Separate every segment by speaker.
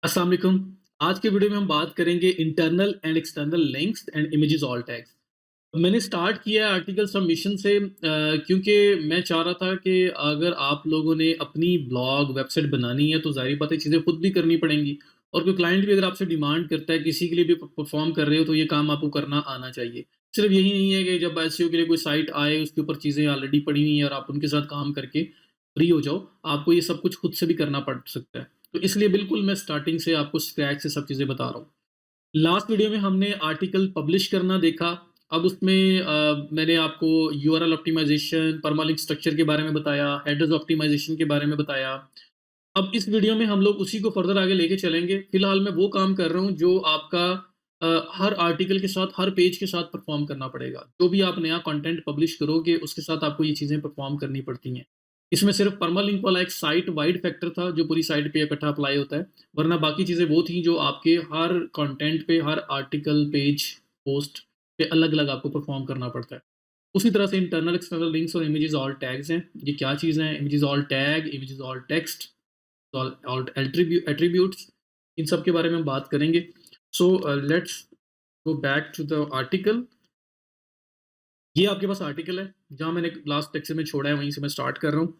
Speaker 1: अस्सलाम वालेकुम। आज के वीडियो में हम बात करेंगे internal and external links and images alt tags. मैंने स्टार्ट किया है आर्टिकल सबमिशन से क्योंकि मैं चाह रहा था कि अगर आप लोगों ने अपनी ब्लॉग वेबसाइट बनानी है तो ज़ाहिर बात है चीज़ें खुद भी करनी पड़ेंगी और कोई क्लाइंट भी अगर आपसे डिमांड करता है किसी के लिए भी परफॉर्म कर रहे हो तो ये काम आपको करना आना चाहिए। सिर्फ यही नहीं है कि जब एसईओ के लिए कोई साइट आए उसके ऊपर चीज़ें ऑलरेडी पड़ी हुई हैं और आप उनके साथ काम करके फ्री हो जाओ, आपको ये सब कुछ खुद से भी करना पड़ सकता है। तो इसलिए बिल्कुल मैं स्टार्टिंग से आपको स्क्रैच से सब चीज़ें बता रहा हूँ। लास्ट वीडियो में हमने आर्टिकल पब्लिश करना देखा। अब उसमें मैंने आपको यूआरएल ऑप्टिमाइज़ेशन, परमालिंक स्ट्रक्चर के बारे में बताया, हेडर्स ऑप्टिमाइज़ेशन के बारे में बताया। अब इस वीडियो में हम लोग उसी को फर्दर आगे लेके चलेंगे। फिलहाल मैं वो काम कर रहा हूँ जो आपका हर आर्टिकल के साथ, हर पेज के साथ परफ़ॉर्म करना पड़ेगा। जो भी आप नया कंटेंट पब्लिश करोगे, उसके साथ आपको ये चीज़ें परफ़ॉर्म करनी पड़ती हैं। इसमें सिर्फ़ परमालिंक वाला एक साइट वाइड फैक्टर था, जो पूरी साइट पे इकट्ठा अप्लाई होता है। वरना बाकी चीज़ें वो थी जो आपके हर कंटेंट पे, हर आर्टिकल, पेज, पोस्ट पे अलग-अलग आपको परफ़ॉर्म करना पड़ता है। उसी तरह से इंटरनल, एक्सटर्नल लिंक्स और इमेजेस ऑल टैग्स हैं। ये क्या चीज़ें हैं? Images alt tag, images alt text, alt attributes, इन सब के बारे में हम बात करेंगे। So let's go back to the article. ये आपके पास आर्टिकल है, जहाँ मैंने लास्ट लेक्चर में छोड़ा है वहीं से मैं स्टार्ट कर रहा हूँ।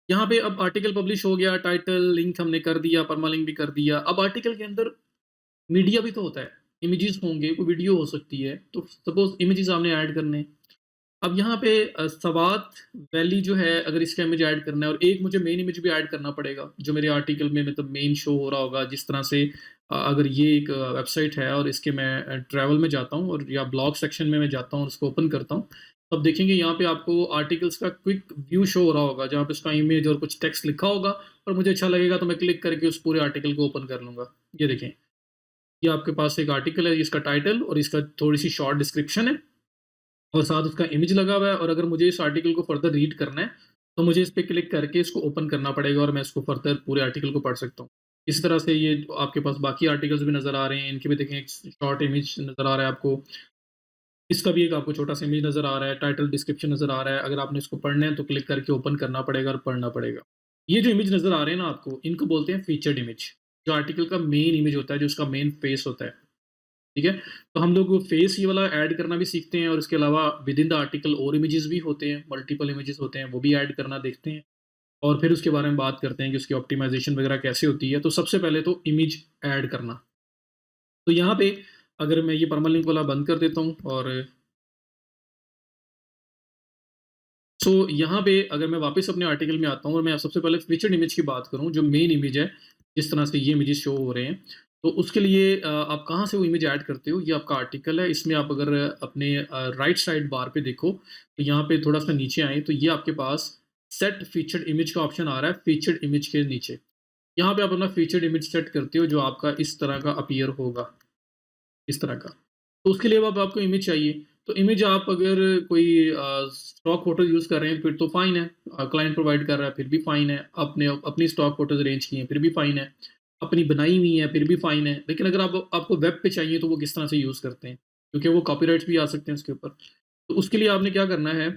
Speaker 1: यहाँ पे अब आर्टिकल पब्लिश हो गया, टाइटल, लिंक हमने कर दिया, परमालिंक भी कर दिया। अब आर्टिकल के अंदर मीडिया भी तो होता है, इमेजेस होंगे, कोई वीडियो हो सकती है, तो सपोज़ इमेजेस आपने ऐड करने हैं। अब यहाँ पे सवात वैली जो है, अगर इसका इमेज ऐड करना है और एक मुझे मेन इमेज भी ऐड करना पड़ेगा, जो मेरे आर्टिकल में मतलब मेन शो हो रहा होगा। जिस तरह से अगर ये एक वेबसाइट है और इसके मैं ट्रैवल में जाता हूँ और या ब्लॉग सेक्शन में मैं जाता हूँ और उसको ओपन करता हूँ, तब देखेंगे यहाँ पे आपको आर्टिकल्स का क्विक व्यू शो हो रहा होगा, जहाँ पे उसका इमेज और कुछ टेक्स्ट लिखा होगा और मुझे अच्छा लगेगा तो मैं क्लिक करके उस पूरे आर्टिकल को ओपन कर लूँगा। ये देखें, ये आपके पास एक आर्टिकल है, इसका टाइटल और इसका थोड़ी-सी शॉर्ट डिस्क्रिप्शन है। और साथ उसका इमेज लगा हुआ है और अगर मुझे इस आर्टिकल को फर्दर रीड करना है, तो मुझे इस पे क्लिक करके इसको ओपन करना पड़ेगा और मैं इसको फर्दर पूरे आर्टिकल को पढ़ सकता हूँ। इस तरह से ये आपके पास बाकी आर्टिकल्स भी नज़र आ रहे हैं, इनके भी देखें एक शॉर्ट इमेज नज़र आ रहा है आपको। इसका भी एक आपको छोटा-सा इमेज नज़र आ रहा है, टाइटल डिस्क्रिप्शन नज़र आ रहा है। अगर आपने इसको पढ़ना है तो क्लिक करके ओपन करना पड़ेगा और पढ़ना पड़ेगा। ये जो इमेज नज़र आ रहे हैं ना आपको, इनको बोलते हैं फीचर्ड इमेज। जो आर्टिकल का मेन इमेज होता है, जो उसका मेन फेस होता है। ठीक है? तो हम लोग वो फेस ये वाला ऐड करना भी सीखते हैं और इसके अलावा विद इन द आर्टिकल और इमेजेस भी होते हैं, मल्टीपल इमेजेस होते हैं, वो भी ऐड करना देखते हैं और फिर उसके बारे में बात करते हैं कि उसकी ऑप्टिमाइज़ेशन वगैरह कैसे होती है। तो सबसे पहले तो इमेज ऐड करना। तो यहाँ पे अगर मैं ये परमालिंक वाला बंद कर देता हूँ और सो यहाँ पे अगर मैं वापस अपने आर्टिकल में आता हूँ और मैं सबसे पहले फीचर्ड इमेज की बात करूँ, जो मेन इमेज है, जिस तरह से ये इमेजेस शो हो रहे हैं, तो उसके लिए आप कहाँ से वो इमेज ऐड करते हो, ये आपका आर्टिकल है। इसमें आप अगर अपने राइट साइड बार पे देखो, तो यहाँ पे थोड़ा-सा नीचे आएँ, तो ये आपके पास सेट फीचर्ड इमेज का ऑप्शन आ रहा है, फीचर्ड इमेज के नीचे। यहाँ पे आप अपना फीचर्ड इमेज सेट करते हो, जो आपका इस तरह का अपीयर होगा। इस तरह का। तो उसके लिए अब आपको इमेज चाहिए। तो इमेज आप अगर कोई स्टॉक फ़ोटोज़ यूज़ कर रहे हैं फिर तो फ़ाइन है। क्लाइंट प्रोवाइड कर रहा है फिर भी फ़ाइन है। आपने अपनी स्टॉक फ़ोटोज़ अरेंज की हैं फिर भी फ़ाइन है। अपनी बनाई हुई है फिर भी फ़ाइन है। लेकिन अगर आप आपको वेब पे चाहिए तो वो किस तरह से यूज़ करते हैं? क्योंकि वो कॉपीराइट्स भी आ सकते हैं उसके ऊपर। तो उसके लिए आपने क्या करना है,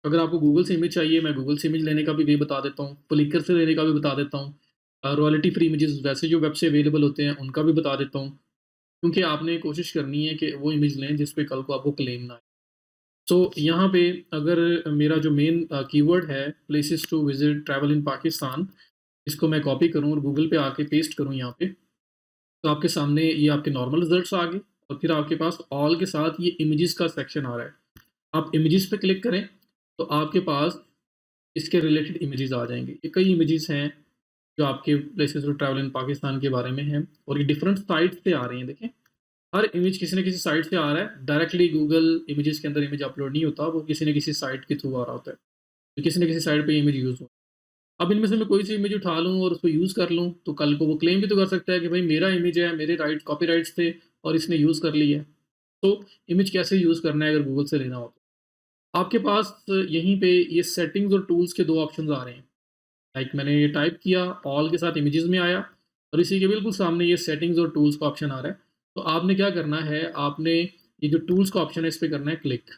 Speaker 1: अगर आपको गूगल से इमेज चाहिए, मैं गूगल से इमेज लेने का भी वे बता देता हूँ। फ्लिकर से लेने का भी बता देता हूँ। रॉयल्टी फ्री इमेजेस वैसे जो वेब से अवेलेबल होते हैं उनका भी बता देता हूँ। क्योंकि आपने कोशिश करनी है कि वो इमेज लें जिस पे कल को आपको क्लेम ना आए। सो यहाँ पे अगर मेरा जो मेन कीवर्ड है places to visit travel in Pakistan, इसको मैं कॉपी करूँ और गूगल पे आके पेस्ट करूँ यहाँ पे, तो आपके सामने ये आपके नॉर्मल रिज़ल्ट्स आ गए और फिर आपके पास ऑल के साथ ये इमेजेस का सेक्शन आ रहा है। आप इमेजेस पे क्लिक करें, तो आपके पास इसके रिलेटेड इमेजेस आ जाएँगे। ये कई इमेजेस हैं जो आपके places to travel in Pakistan के बारे में हैं और ये डिफरेंट साइट्स से आ रहे हैं, देखें। हर इमेज किसी न किसी साइट से आ रहा है, डायरेक्टली गूगल इमेजेस के अंदर इमेज अपलोड नहीं होता, वो किसी न किसी साइट के थ्रू आ रहा होता है। तो किसी न किसी साइट पे इमेज यूज़ हो। अब इनमें से मैं कोई सी इमेज उठा लूँ और उसको यूज़ कर लूँ, तो कल को वो क्लेम भी तो कर सकता है कि भाई मेरा इमेज है, मेरे कॉपीराइट्स थे और इसने यूज़ कर ली है। तो इमेज कैसे यूज़ करना है अगर गूगल से लेना हो तो? आपके पास यहीं पे ये सेटिंग्स और टूल्स के 2 ऑप्शंस आ रहे हैं। लाइक मैंने ये टाइप किया, ऑल के साथ इमेजेस में आया और इसी के बिल्कुल सामने ये सेटिंग्स और टूल्स का ऑप्शन आ रहा है। तो आपने क्या करना है, आपने ये जो टूल्स का ऑप्शन है इस पे करना है क्लिक।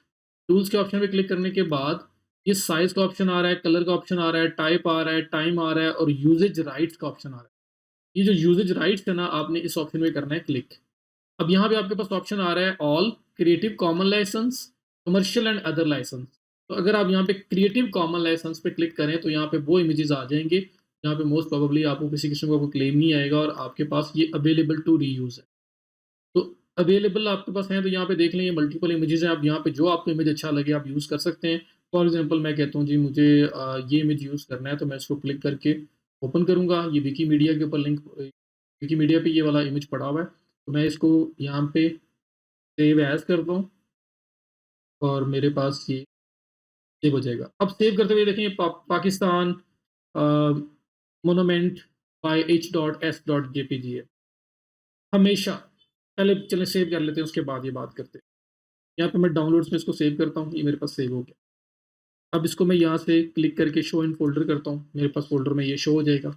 Speaker 1: टूल्स के ऑप्शन पे क्लिक करने के बाद ये साइज़ का ऑप्शन आ रहा है, कलर का ऑप्शन आ रहा है, टाइप आ रहा है, टाइम आ रहा है और यूसेज राइट्स का ऑप्शन आ रहा है। ये जो यूसेज राइट्स है ना, आपने इस ऑप्शन में करना है क्लिक। अब यहाँ पे आपके पास ऑप्शन आ रहा है all, creative common licence, commercial and other licence. तो अगर आप यहाँ पे क्रिएटिव कॉमन लाइसेंस पे क्लिक करें तो यहाँ पे वो इमेजेस आ जाएंगे जहाँ पे मोस्ट प्रोबेबली आपको किसी किस्म का कोई क्लेम नहीं आएगा और आपके पास ये अवेलेबल टू रीयूज है। तो अवेलेबल आपके पास है तो यहाँ पे देख लें, ये मल्टीपल इमेजेस हैं। आप यहाँ पे जो आपको इमेज अच्छा लगे आप यूज़ कर सकते हैं। फॉर एग्जांपल मैं कहता हूँ जी मुझे ये इमेज यूज़ करना है, तो मैं इसको क्लिक करके ओपन करूँगा। ये विकीमीडिया के ऊपर लिंक, विकीमीडिया पे ये वाला इमेज पड़ा हुआ है। तो मैं इसको यहाँ पे सेव एज़ करता हूँ और मेरे पास ये सेव हो जाएगा। अब सेव करते हुए देखें, पाकिस्तान मोनूमेंट बाय h.s.jpg है। हमेशा पहले चलें सेव कर लेते हैं, उसके बाद ये बात करते हैं। यहाँ पे मैं डाउनलोड्स में इसको सेव करता हूँ, ये मेरे पास सेव हो गया। अब इसको मैं यहाँ से क्लिक करके शो इन फ़ोल्डर करता हूँ, मेरे पास फ़ोल्डर में ये शो हो जाएगा।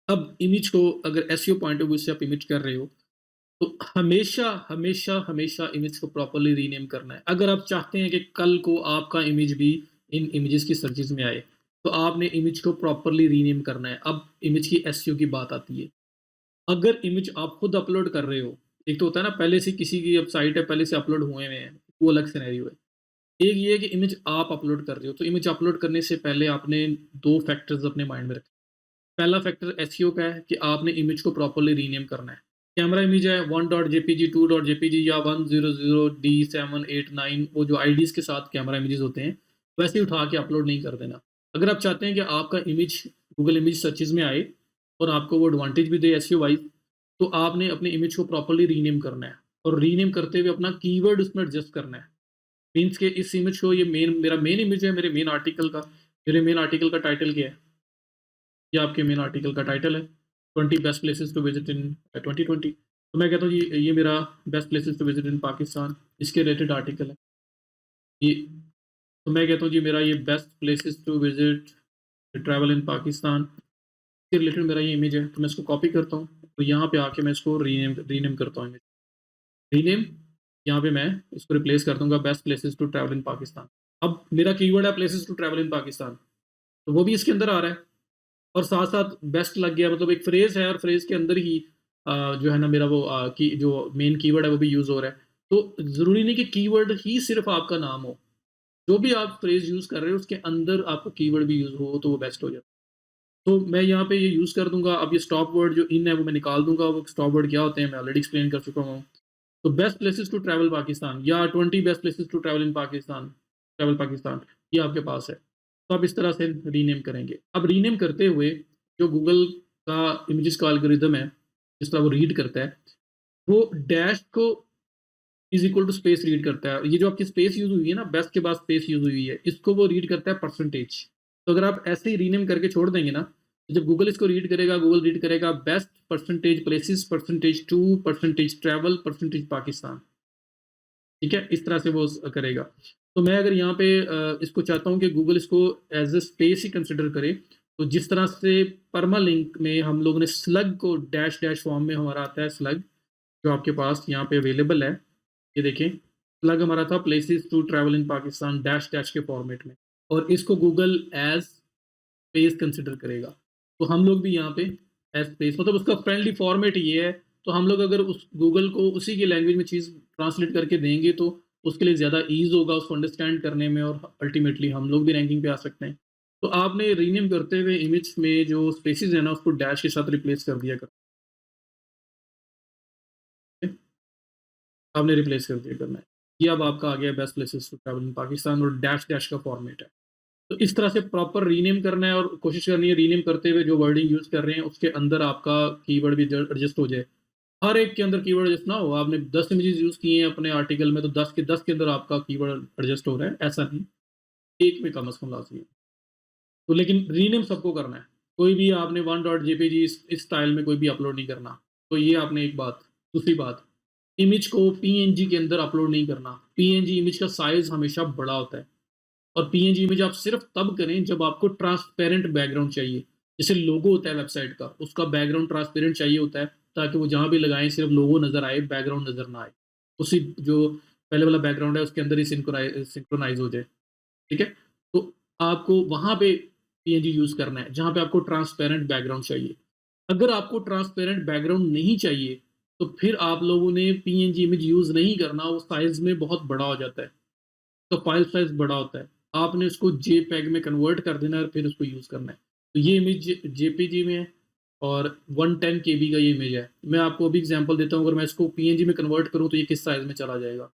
Speaker 1: अब इमेज को अगर एसईओ पॉइंट ऑफ व्यू से आप इमेज कर रहे हो, तो हमेशा, हमेशा, हमेशा इमेज को प्रॉपर्ली रीनेम करना है। अगर आप चाहते हैं कि कल को आपका इमेज भी इन इमेजेस की सर्चेज़ में आए, तो आपने इमेज को प्रॉपर्ली रीनेम करना है। अब इमेज की एसईओ की बात आती है। अगर इमेज आप खुद अपलोड कर रहे हो, एक तो होता है ना पहले से किसी की अब साइट है, पहले से अपलोड हुए हुए हैं, वो अलग सिनेरियो है। एक ये है कि इमेज आप अपलोड कर रहे हो, तो इमेज अपलोड करने से पहले आपने 2 फैक्टर्स अपने माइंड में रखें। पहला फैक्टर एसईओ का है कि आपने इमेज को प्रॉपर्ली रीनेम करना है। कैमरा इमेज है 1.jpg, 2.jpg या 100D789, वो जो आईडीज़ के साथ कैमरा इमेजेस होते हैं, वैसे ही उठा के अपलोड नहीं कर देना। अगर आप चाहते हैं कि आपका इमेज गूगल इमेज सर्चेज़ में आए और आपको वो एडवांटेज भी दे एसईओ वाइज़, तो आपने अपने इमेज को प्रॉपर्ली रीनेम करना है और रीनेम करते हुए अपना कीवर्ड उसमें एडजस्ट करना है। मीन्स के इस इमेज को, ये मेरा मेन इमेज है मेरे मेन आर्टिकल का। मेरे मेन आर्टिकल का टाइटल क्या है? ये आपके मेन आर्टिकल का टाइटल है, 20 best places to visit in 2020। तो मैं कहता हूँ ये मेरा best places to visit in Pakistan, इसके रिलेटेड आर्टिकल है ये। तो मैं कहता हूँ जी मेरा ये best places to visit travel in Pakistan के रिलेटेड मेरा ये इमेज है। तो मैं इसको कॉपी करता हूँ, तो यहाँ पे आके मैं इसको रीनेम करता हूँ इमेज। रीनेम, यहाँ पे मैं इसको रिप्लेस कर दूंगा best places to travel in Pakistan. अब मेरा कीवर्ड है places to travel in Pakistan, तो वो भी इसके अंदर आ रहा है और साथ-साथ बेस्ट लग गया, मतलब एक फ्रेज़ है और फ्रेज़ के अंदर ही जो है ना मेरा वो की जो मेन कीवर्ड है वो भी यूज़ हो रहा है। तो ज़रूरी नहीं कि कीवर्ड ही सिर्फ़ आपका नाम हो, जो भी आप फ्रेज़ यूज़ कर रहे हो उसके अंदर आपका कीवर्ड भी यूज़ हो तो वो बेस्ट हो जाता है। तो मैं यहाँ पे ये यूज़ कर दूँगा। अब ये स्टॉप वर्ड जो इन है वो मैं निकाल दूँगा, वो स्टॉप वर्ड क्या होते हैं मैं ऑलरेडी एक्सप्लेन कर चुका हूँ। तो best places to travel Pakistan या 20 best places to travel in Pakistan, travel Pakistan, ये आपके पास है। तो आप इस तरह से रीनेम करेंगे। अब रीनेम करते हुए जो गूगल का इमेजेस का एल्गोरिदम है, जिस तरह वो रीड करता है, वो डैश को is equal to space read करता है। ये जो आपकी स्पेस यूज़ हुई है ना, बेस्ट के बाद स्पेस यूज़ हुई है, इसको वो रीड करता है परसेंटेज। तो अगर आप ऐसे ही रीनेम करके छोड़ देंगे ना, तो जब गूगल इसको रीड करेगा, गूगल रीड करेगा best percentage places, percentage to, percentage travel, percentage Pakistan. ठीक है? इस तरह से वो करेगा। तो मैं अगर यहाँ पे इसको चाहता हूँ कि गूगल इसको as a space he consider करे, तो जिस तरह से परमालिंक में हम लोगों ने स्लग को डैश डैश फॉर्म में हमारा आता है स्लग, जो आपके पास यहाँ पे अवेलेबल है। ये देखें, स्लग हमारा था places to travel in Pakistan dash dash के फॉर्मेट में, और इसको गूगल एज़ स्पेस कंसिडर करेगा। तो हम लोग भी यहाँ पे एज़ स्पेस, मतलब उसका फ्रेंडली फॉर्मेट ये है, तो हम लोग अगर उस गूगल को उसी की लैंग्वेज में चीज़ ट्रांसलेट करके देंगे तो उसके लिए ज़्यादा ईज़ होगा उसको अंडरस्टैंड करने में और अल्टीमेटली हम लोग भी रैंकिंग पे आ सकते हैं। तो आपने रीनेम करते हुए इमेज में जो स्पेसेस है ना उसको डैश के साथ रिप्लेस कर दिया करें। आपने रिप्लेस कर दिया करना है। ये अब आपका आ गया best places to travel in Pakistan और डैश डैश का फॉर्मेट है। तो इस तरह से प्रॉपर रीनेम करना है और कोशिश करनी है रीनेम करते हुए जो वर्डिंग यूज़ कर रहे हैं उसके अंदर आपका कीवर्ड भी एडजस्ट हो जाए। हर एक के अंदर कीवर्ड एडजस्ट ना हो। आपने 10 इमेजेस यूज़ किए हैं अपने आर्टिकल में तो 10 के 10 के अंदर आपका कीवर्ड एडजस्ट हो रहा है, ऐसा नहीं, एक में कम से कम लाज़मी है। तो लेकिन रीनेम सबको करना है। कोई भी आपने 1.jpg इस स्टाइल में कोई भी अपलोड नहीं करना। तो ये आपने एक बात। दूसरी बात, इमेज को पीएनजी के अंदर अपलोड नहीं करना। पीएनजी इमेज का साइज़ हमेशा बड़ा होता है। और पीएनजी इमेज आप सिर्फ तब करें जब आपको ट्रांसपेरेंट बैकग्राउंड चाहिए। जैसे लोगो होता है वेबसाइट का, उसका बैकग्राउंड ट्रांसपेरेंट चाहिए होता है ताकि वो जहाँ भी लगाएँ सिर्फ लोगो नज़र आए, बैकग्राउंड नज़र ना आए। उसी जो पहले वाला बैकग्राउंड है उसके अंदर ही सिंक्रोनाइज़ हो जाए, ठीक है? तो आपको वहाँ पे पीएनजी यूज़ करना है जहाँ पे आपको ट्रांसपेरेंट बैकग्राउंड चाहिए। अगर आपको ट्रांसपेरेंट बैकग्राउंड नहीं चाहिए, तो फिर आप लोगों ने पीएनजी इमेज यूज़ नहीं करना, वो साइज़ में बहुत बड़ा हो जाता है, तो फाइल साइज़ बड़ा होता है। आपने उसको जेपीईजी में कन्वर्ट कर देना है और फिर उसको यूज़ करना है। तो ये इमेज जेपीईजी में है और 110 केबी का ये इमेज है। मैं आपको अभी एग्ज़ाम्पल देता हूँ, अगर मैं इसको पीएनजी में कन्वर्ट करूँ तो ये किस साइज़ में चला जाएगा।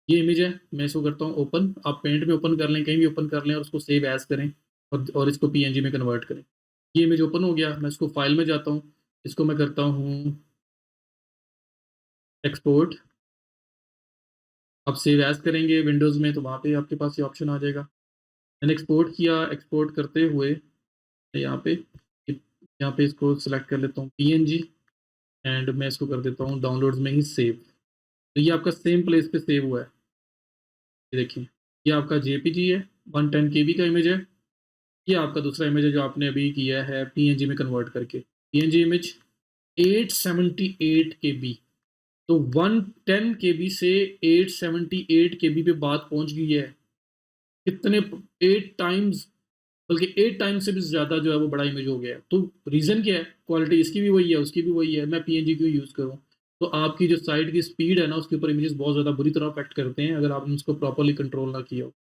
Speaker 1: ये इमेज है, मैं इसको करता हूँ ओपन, आप पेंट में ओपन कर लें, कहीं भी ओपन कर लें और उसको सेव एज़ करें और इसको पीएनजी में कन्वर्ट करें। ये इमेज ओपन हो गया, मैं इसको फाइल में जाता हूँ, इसको मैं करता हूँ एक्सपोर्ट। आप सेव एज़ करेंगे विंडोज़ में तो वहाँ पे आपके पास ये ऑप्शन आ जाएगा। मैंने एक्सपोर्ट किया, एक्सपोर्ट करते हुए यहाँ पे यहाँ पे इसको सेलेक्ट कर लेता हूँ पीएनजी एंड मैं इसको कर देता हूँ डाउनलोड्स में ही सेव। तो ये आपका सेम प्लेस पे सेव हुआ है। ये देखिए, ये आपका जेपीजी है, 110 केबी का इमेज है। ये आपका दूसरा इमेज है जो आपने अभी किया है पीएनजी में कन्वर्ट करके। पीएनजी इमेज 878 केबी, तो 110 केबी से 878 केबी पे बात पहुँच गई है। कितने 8 टाइम्स, बल्कि 8 टाइम्स से भी ज़्यादा जो है वो बड़ा इमेज हो गया है। तो रीज़न क्या है? क्वालिटी इसकी भी वही है, उसकी भी वही है, मैं पीएनजी क्यों यूज़ करूँ? तो आपकी जो साइट की स्पीड है ना, उसके ऊपर इमेजेस बहुत ज़्यादा बुरी तरह अफ़ेक्ट करते हैं, अगर आपने उसको प्रॉपर्ली कंट्रोल ना किया हो।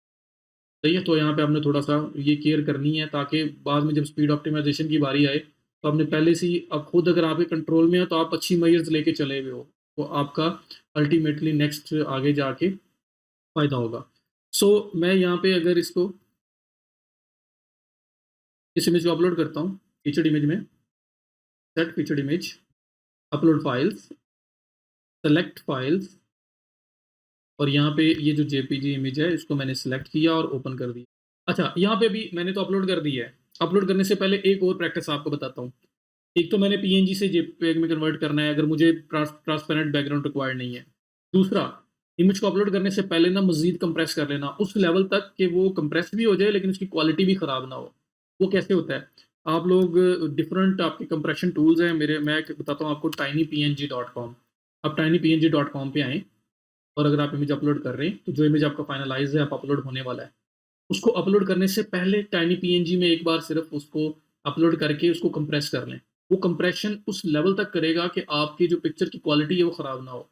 Speaker 1: सही है? तो यहाँ पे आपने थोड़ा-सा ये केयर करनी है, ताकि बाद में जब स्पीड ऑप्टिमाइज़ेशन की बारी आए, तो आपने पहले से ही, अब खुद अगर आपके कंट्रोल में है, तो आप अच्छी मेजर्स लेके चले हुए हो, तो आपका अल्टीमेटली नेक्स्ट आगे जाके फ़ायदा होगा। सो मैं यहाँ पे अगर इसको, इस इमेज को अपलोड करता हूँ, फीचर्ड इमेज में, set featured image, upload files, select files और यहाँ पे ये जो जेपीजी इमेज है, इसको मैंने सेलेक्ट किया और ओपन कर दिया। अच्छा, यहाँ पे अभी मैंने तो अपलोड कर दी है। अपलोड करने से पहले एक और प्रैक्टिस आपको बताता हूँ। एक तो मैंने पीएनजी से जेपीईजी में कन्वर्ट करना है, अगर मुझे ट्रांसपेरेंट बैकग्राउंड रिक्वायर्ड नहीं है। दूसरा, इमेज को अपलोड करने से पहले ना मज़ीद कंप्रेस कर लेना, उस लेवल तक कि वो कंप्रेस भी हो जाए लेकिन उसकी क्वालिटी भी खराब ना हो। वो कैसे होता है? आप लोग डिफरेंट आपके कंप्रेशन टूल्स हैं, मैं बताता हूँ आपको, tinypng.com। आप tinypng.com पे आएँ और अगर आप इमेज अपलोड कर रहे हैं, तो जो इमेज आपका फाइनलाइज़ है, आप अपलोड होने वाला है, उसको अपलोड करने से पहले टाइनी पीएनजी में एक बार सिर्फ़ उसको अपलोड करके उसको कंप्रेस कर लें। वो कंप्रेशन उस लेवल तक करेगा कि आपकी जो पिक्चर की क्वालिटी है वो ख़राब ना हो,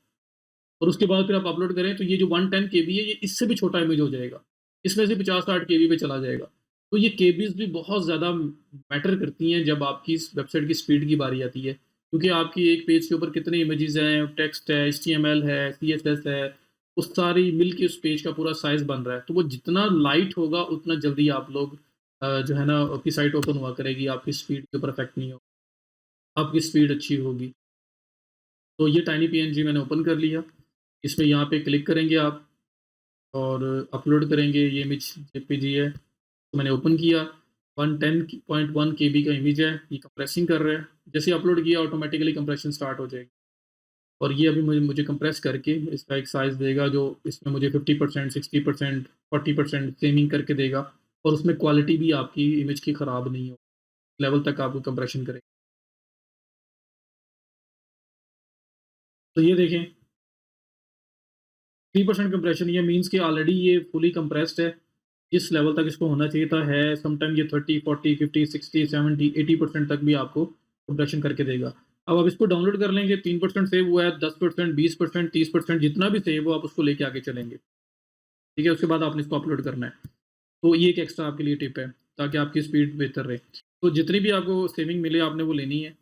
Speaker 1: और उसके बाद फिर आप अपलोड करें तो ये जो 110 केबी है, ये इससे भी छोटा इमेज हो जाएगा। इसमें से 50-60 केबी पे चला जाएगा। तो ये केबीज़ भी बहुत ज़्यादा मैटर करती हैं जब आपकी इस वेबसाइट की स्पीड की बारी आती है। क्योंकि आपकी एक पेज के ऊपर कितने इमेजेस हैं, टेक्स्ट है, एचटीएमएल है, सीएसएस है, वो सारी मिल के उस पेज का पूरा साइज़ बन रहा है। तो वो जितना लाइट होगा उतना जल्दी आप लोग जो है ना, आपकी साइट ओपन हुआ करेगी, आपकी स्पीड के ऊपर इफ़ेक्ट नहीं होगा, आपकी स्पीड अच्छी होगी। तो ये टाइनी पीएनजी मैंने ओपन कर लिया। इसमें यहाँ पे क्लिक करेंगे आप और अपलोड करेंगे, ये इमेज जेपीजी है, तो मैंने ओपन किया, 110.1 केबी का इमेज है, ये कंप्रेसिंग कर रहा है। जैसे ही अपलोड किया ऑटोमेटिकली कंप्रेशन स्टार्ट हो जाएगी और ये अभी मुझे मुझे कंप्रेस करके इसका एक साइज़ देगा, जो इसमें मुझे 50%, 60%, 40% सेमिंग करके देगा और उसमें क्वालिटी भी आपकी इमेज की ख़राब नहीं हो, लेवल तक आपको कंप्रेशन करेगा। तो ये देखें, 3% कंप्रेशन, ये मीन्स कि ऑलरेडी ये फुली कंप्रेस्ड है। जिस लेवल तक इसको होना चाहिए था है, समटाइम ये 30, 40, 50, 60, 70, 80% तक भी आपको कंप्रेशन करके देगा। अब आप इसको डाउनलोड कर लेंगे, 3% सेव हुआ है, 10%, 20%, 30% जितना भी सेव हो आप उसको लेके आगे चलेंगे। ठीक है? उसके बाद आपने इसको अपलोड करना है। तो ये एक एक्स्ट्रा आपके लिए टिप है, ताकि आपकी स्पीड बेहतर रहे। तो जितनी भी आपको सेविंग मिले आपने वो लेनी है।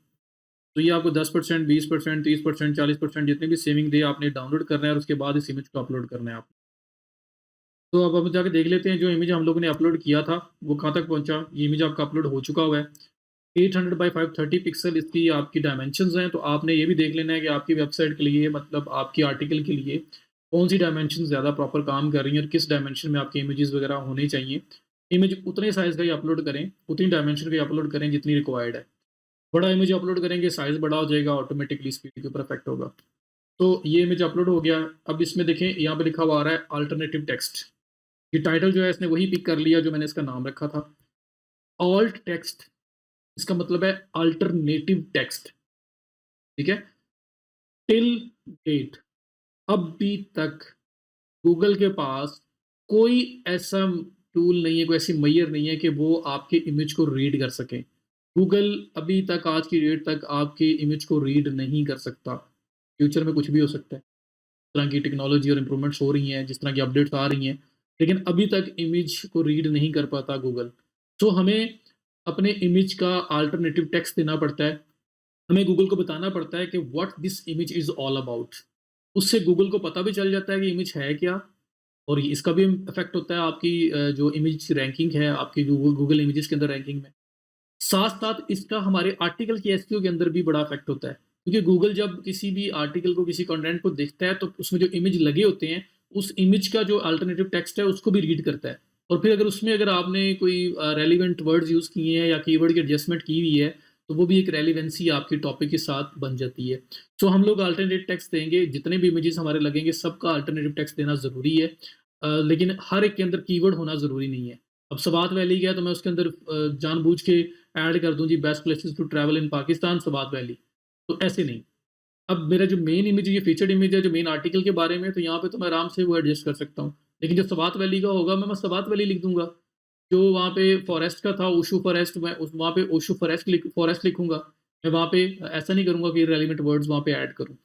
Speaker 1: तो ये आपको 10%, 20%, 30%, 40% जितनी भी सेविंग दे आपने डाउनलोड करना है और उसके बाद इस इमेज को अपलोड करना है आप। तो अब हम जाके देख लेते हैं जो इमेज हम लोगों ने अपलोड किया था, वो कहाँ तक पहुँचा। ये इमेज आपका अपलोड हो चुका हुआ है। 800 बाय 530 पिक्सल इसकी आपकी डायमेंशंस हैं, तो आपने ये भी देख लेना है कि आपकी वेबसाइट के लिए, मतलब आपकी आर्टिकल के लिए कौन-सी डायमेंशन ज़्यादा प्रॉपर काम कर रही हैं और किस डायमेंशन में आपके इमेजेस वगैरह होने चाहिए। इमेज उतने साइज़ का ही अपलोड करें, उतनी डायमेंशन का ही अपलोड करें जितनी रिक्वायर्ड है। बड़ा इमेज अपलोड करेंगे, साइज़ बड़ा हो जाएगा, ऑटोमेटिकली स्पीड के ऊपर इफेक्ट होगा। तो ये इमेज अपलोड हो गया। अब इसमें देखें, यहाँ पे लिखा हुआ आ रहा है अल्टरनेटिव टेक्स्ट। ये टाइटल जो है इसने वही पिक कर लिया जो मैंने इसका नाम रखा था। ऑल्ट टेक्स्ट, इसका मतलब है अल्टरनेटिव टेक्स्ट, ठीक है? टिल डेट, अभी तक गूगल के पास कोई ऐसा टूल नहीं है, कोई ऐसी मैयर नहीं है कि वो आपके इमेज को रीड कर सके। गूगल अभी तक आज की डेट तक आपकी इमेज को रीड नहीं कर सकता। फ्यूचर में कुछ भी हो सकता है। जिस तरह की टेक्नोलॉजी और इम्प्रूवमेंट्स हो रही हैं, जिस तरह की अपडेट्स आ रही हैं, लेकिन अभी तक इमेज को रीड नहीं कर पाता गूगल। तो हमें अपने इमेज का अल्टरनेटिव टेक्स्ट देना पड़ता है। हमें गूगल को बताना पड़ता है कि what this image is all about. उससे गूगल को पता भी चल जाता है कि इमेज है क्या, और इसका भी इफ़ेक्ट होता है आपकी जो इमेज रैंकिंग है, आपकी गूगल गूगल इमेजेस के अंदर रैंकिंग में। साथ-साथ इसका हमारे आर्टिकल की एसईओ के अंदर भी बड़ा इफ़ेक्ट होता है। क्योंकि गूगल जब किसी भी आर्टिकल को, किसी कंटेंट को देखता है, तो उसमें जो इमेज लगे होते हैं, उस इमेज का जो अल्टरनेटिव टेक्स्ट है, उसको भी रीड करता है। और फिर अगर आपने कोई रेलेवेंट वर्ड्स यूज़ किए हैं या कीवर्ड की एडजस्टमेंट की हुई है, तो वो भी एक रेलेवेंसी आपके टॉपिक के साथ बन जाती है। सो हम लोग अल्टरनेटिव टेक्स्ट देंगे, जितने भी इमेजेस हमारे लगेंगे, सबका अल्टरनेटिव टेक्स्ट देना ज़रूरी है। लेकिन हर एक के अंदर कीवर्ड होना ज़रूरी नहीं है। अब सवात वैली गया, तो मैं उसके अंदर जानबूझ के ऐड कर दूँ जी, best places to travel in Pakistan Swat valley, तो ऐसे नहीं। अब मेरा जो मेन इमेज है, ये फीचर्ड इमेज है जो मेन आर्टिकल के बारे में है, तो यहाँ पे तो मैं आराम से वो एडजस्ट कर सकता हूँ। लेकिन जो सवात वैली का होगा, मैं सवात वैली लिख दूँगा। जो वहाँ पे फॉरेस्ट का था, ओशो फॉरेस्ट, मैं उस वहाँ पे ओशो फॉरेस्ट लिखूँगा। मैं वहाँ पे ऐसा नहीं करूँगा कि रेलेवेंट वर्ड्स वहाँ पे ऐड करूँ।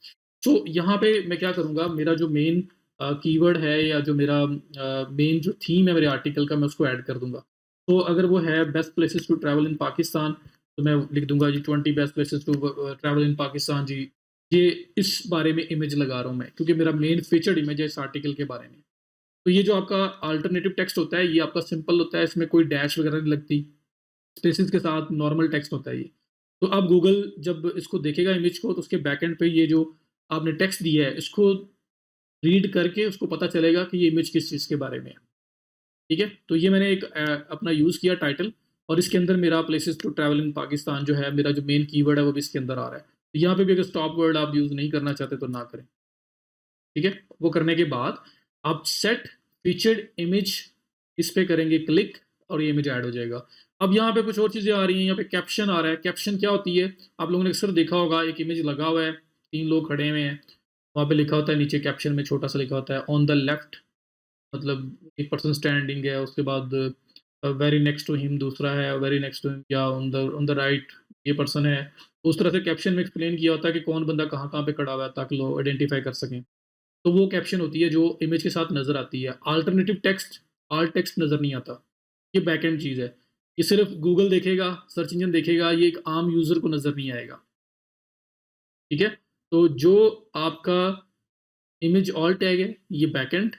Speaker 1: तो यहाँ पे मैं क्या करूँगा, मेरा जो मेन कीवर्ड है, या जो मेरा मेन जो थीम है मेरे आर्टिकल का, मैं उसको ऐड कर दूँगा। तो अगर वो है best places to travel in Pakistan, तो मैं लिख दूँगा जी 20 best places to travel in Pakistan जी। ये इस बारे में इमेज लगा रहा हूँ मैं, क्योंकि मेरा मेन फीचर्ड इमेज है इस आर्टिकल के बारे में। तो ये जो आपका अल्टरनेटिव टेक्स्ट होता है, ये आपका सिंपल होता है, इसमें कोई डैश वगैरह नहीं लगती। स्पेसेस के साथ नॉर्मल टेक्स्ट होता है ये। तो अब गूगल जब इसको देखेगा इमेज को, तो उसके बैकएंड पे ये जो आपने टेक्स्ट दिया है, इसको रीड करके उसको पता चलेगा कि ये इमेज किस चीज़ के बारे में है। ठीक है? तो ये मैंने एक अपना यूज़ किया टाइटल, और इसके अंदर मेरा places to travel in Pakistan जो है, मेरा जो मेन कीवर्ड है, वो भी इसके अंदर आ रहा है। तो यहाँ पे भी अगर स्टॉप वर्ड आप यूज़ नहीं करना चाहते, तो ना करें। ठीक है? वो करने के बाद आप सेट फीचर्ड इमेज, इस पे करेंगे क्लिक, और ये इमेज ऐड हो जाएगा। अब यहाँ पे कुछ और चीज़ें आ रही हैं, यहाँ पे कैप्शन आ रहा है। कैप्शन क्या होती है? आप लोगों ने अक्सर देखा होगा, एक इमेज लगा हुआ है, 3 लोग खड़े हुए हैं, वहाँ पे लिखा होता है, नीचे कैप्शन में छोटा-सा लिखा होता है ऑन द लेफ्ट, मतलब एक पर्सन स्टैंडिंग है, उसके बाद वेरी नेक्स्ट टू हिम दूसरा है, वेरी नेक्स्ट टू हिम, या ऑन द राइट ये पर्सन है। उस तरह से कैप्शन में एक्सप्लेन किया होता है कि कौन बंदा कहाँ-कहाँ पे खड़ा हुआ है, ताकि लोग आइडेंटिफ़ाई कर सकें। तो वो कैप्शन होती है जो इमेज के साथ नज़र आती है। अल्टरनेटिव टेक्स्ट, आल्ट टेक्स्ट नज़र नहीं आता। ये बैकएंड चीज़ है। ये सिर्फ़ गूगल देखेगा, सर्च इंजन देखेगा, ये एक आम यूज़र को नज़र नहीं आएगा। ठीक है? तो जो आपका इमेज ऑल्ट टैग है, ये बैकएंड,